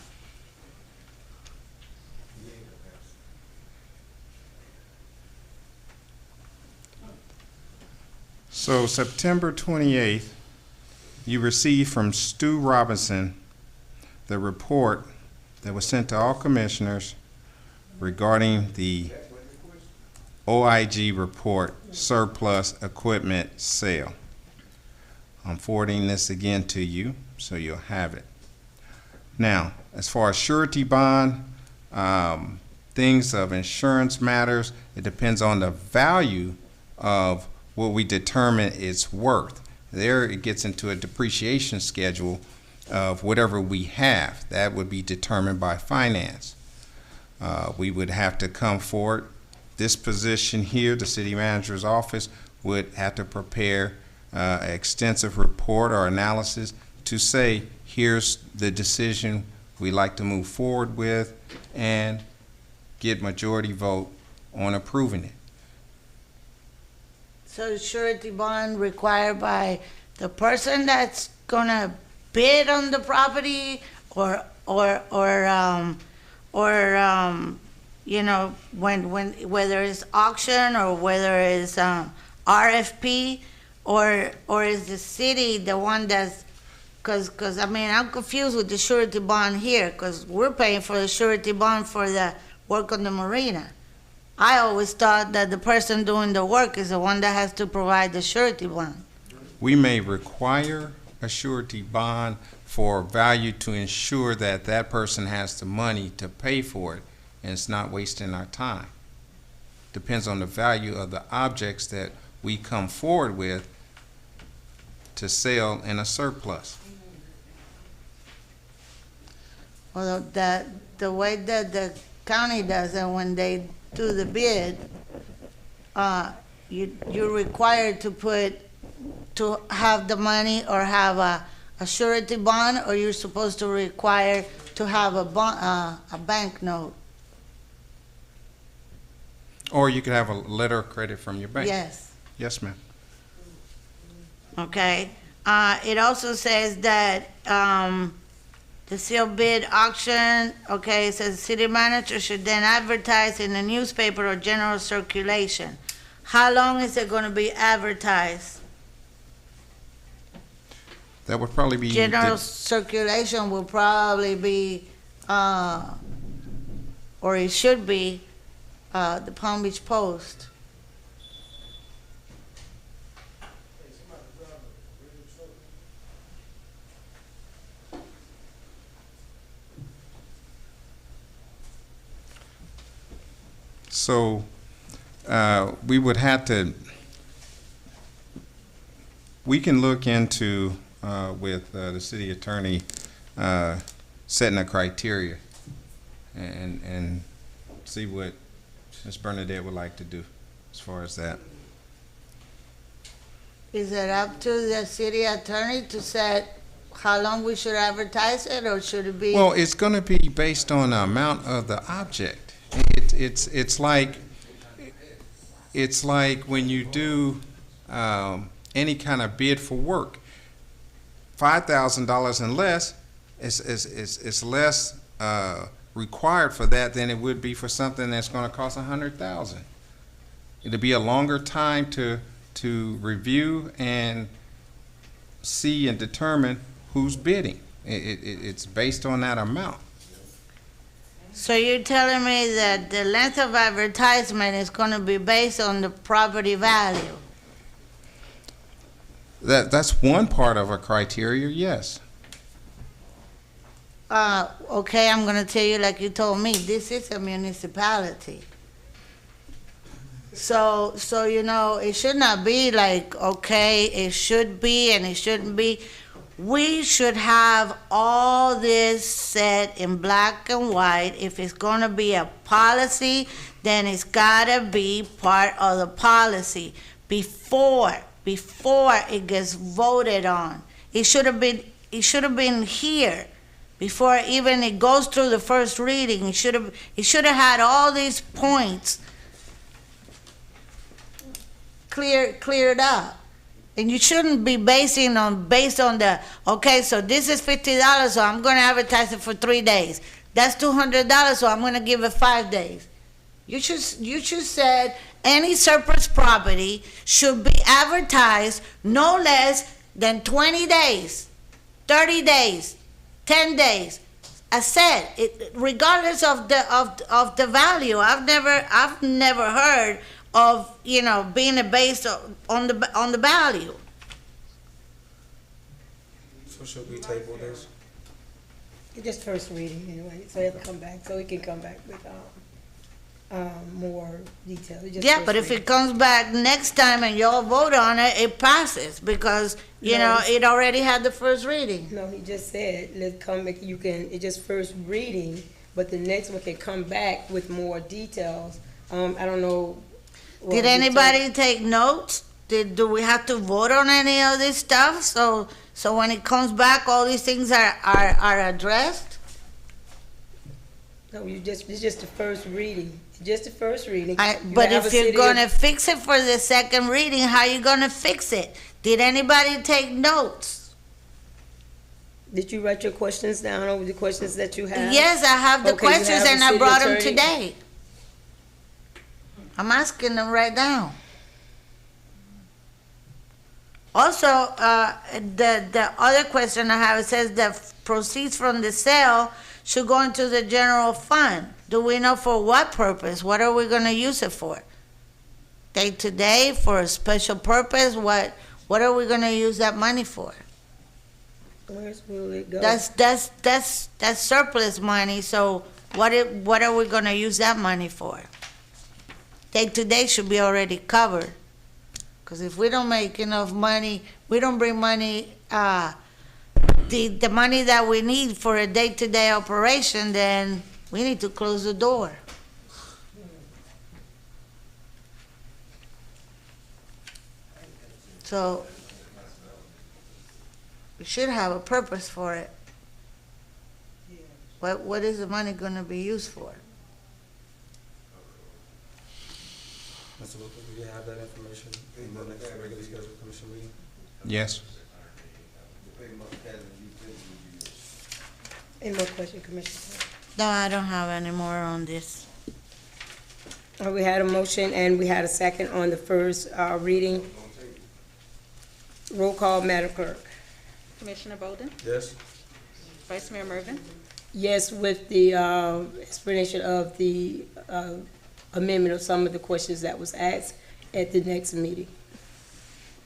So September 28th, you received from Stu Robinson the report that was sent to all commissioners regarding the OIG report, surplus equipment sale. I'm forwarding this again to you so you'll have it. Now, as far as surety bond, things of insurance matters, it depends on the value of what we determine it's worth. There it gets into a depreciation schedule of whatever we have. That would be determined by finance. We would have to come forward. This position here, the city manager's office, would have to prepare an extensive report or analysis to say, here's the decision we like to move forward with, and get majority vote on approving it. So surety bond required by the person that's gonna bid on the property, or you know, when whether it's auction or whether it's RFP, or is the city the one that's, because I mean, I'm confused with the surety bond here, because we're paying for the surety bond for the work on the marina. I always thought that the person doing the work is the one that has to provide the surety bond. We may require a surety bond for value to ensure that that person has the money to pay for it, and it's not wasting our time. Depends on the value of the objects that we come forward with to sell in a surplus. Well, the way that the county does it, when they do the bid, you're required to have the money or have a surety bond, or you're supposed to require to have a bank note. Or you could have a letter of credit from your bank. Yes. Yes, ma'am. Okay. It also says that the sealed bid auction, okay, it says city manager should then advertise in the newspaper or general circulation. How long is it going to be advertised? That would probably be General circulation will probably be, or it should be, the Palm Beach Post. So we would have to, we can look into with the city attorney setting a criteria and see what Ms. Bernadette would like to do as far as that. Is it up to the city attorney to set how long we should advertise it, or should it be? Well, it's going to be based on the amount of the object. It's like when you do any kind of bid for work, $5,000 and less, it's less required for that than it would be for something that's going to cost $100,000. It'll be a longer time to review and see and determine who's bidding. It's based on that amount. So you're telling me that the length of advertisement is gonna be based on the property value? That's one part of our criteria, yes. Okay, I'm gonna tell you like you told me, this is a municipality. So, you know, it should not be like, okay, it should be and it shouldn't be. We should have all this set in black and white. If it's gonna be a policy, then it's gotta be part of the policy before it gets voted on. It should have been here before even it goes through the first reading. It should have had all these points cleared up. And you shouldn't be based on the, okay, so this is $50, so I'm gonna advertise it for 3 days. That's $200, so I'm gonna give it 5 days. You should said any surplus property should be advertised no less than 20 days, 30 days, 10 days. I said, regardless of the value, I've never heard of, you know, being based on the value. So should we table this? It's just first reading anyway, so it'll come back, so we can come back with more detail. It's just Yeah, first but if reading. it comes back next time and y'all vote on it, it passes because, you know, it already had the first reading. No, he just said, let's come back, it's just first reading, but the next one can come back with more details. I don't know. Did anybody take notes? Do we have to vote on any of this stuff? So when it comes back, all these things are addressed? No, it's just the first reading. Just the first reading. But if you're gonna fix it for the second reading, how you gonna fix it? Did anybody take notes? Did you write your questions down over the questions that you have? Yes, I have the Okay, you questions have the and I city brought them attorney? today. I'm asking them right now. Also, the other question I have, it says the proceeds from the sale should go into the general fund. Do we know for what purpose? What are we gonna use it for? Day to day, for a special purpose? What are we gonna use that money for? Where will it go? That's surplus money, so what are we gonna use that money for? Day to day should be already covered. Because if we don't make enough money, we don't bring money, the money that we need for a day-to-day operation, then we need to close the door. So we should have a purpose for it. What is the money gonna be used for? Mr. Lucas, do you have that information in the next regularly scheduled commission meeting? Yes. Any more questions, Commissioner? No, I don't have any more on this. We had a motion and we had a second on the first reading. Roll call, Madam Clerk. Commissioner Bolden? Yes? Vice Mayor Mervin? Yes, with the explanation of the amendment of some of the questions that was asked at the next meeting.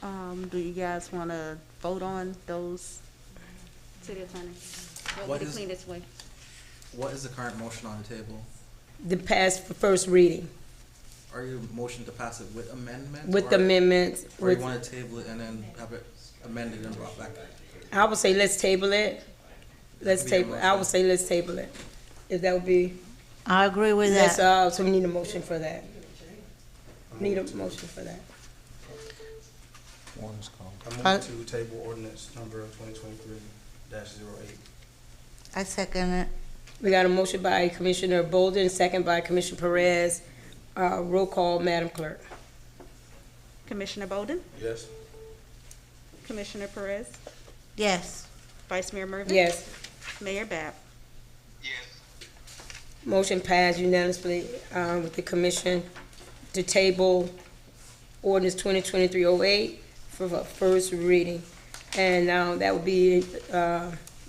Do you guys want to vote on those, City Attorney? What would be the cleanest way? What is the current motion on the table? The pass for first reading. Are you motion to pass it with amendments? With or- amendments. Or you want to table it and then have it amended and brought back? I would say let's table it. Let's That could be a table, I would say let's table it. If that would be, I agree with let's, that. so we need a motion for that. Need a motion for that. Ordinance called. I move to table ordinance number 2023-08. I second it. We got a motion by Commissioner Bolden, second by Commissioner Perez. Roll call, Madam Clerk. Commissioner Bolden? Yes? Commissioner Perez? Yes. Vice Mayor Mervin? Yes. Mayor Bab? Motion passed unanimously with the commission to table ordinance 2023-08 for first reading. And that will be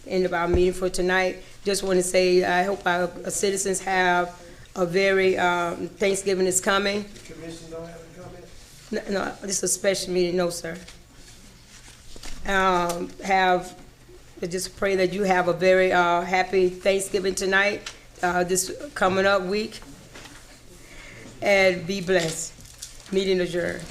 end of our meeting for tonight. just want to say, I hope our citizens have a very, Thanksgiving is coming. The commission don't have any comment? No, this is a special meeting, no, sir. Just pray that you have a very happy Thanksgiving tonight, this coming up week, and be blessed. Meeting adjourned.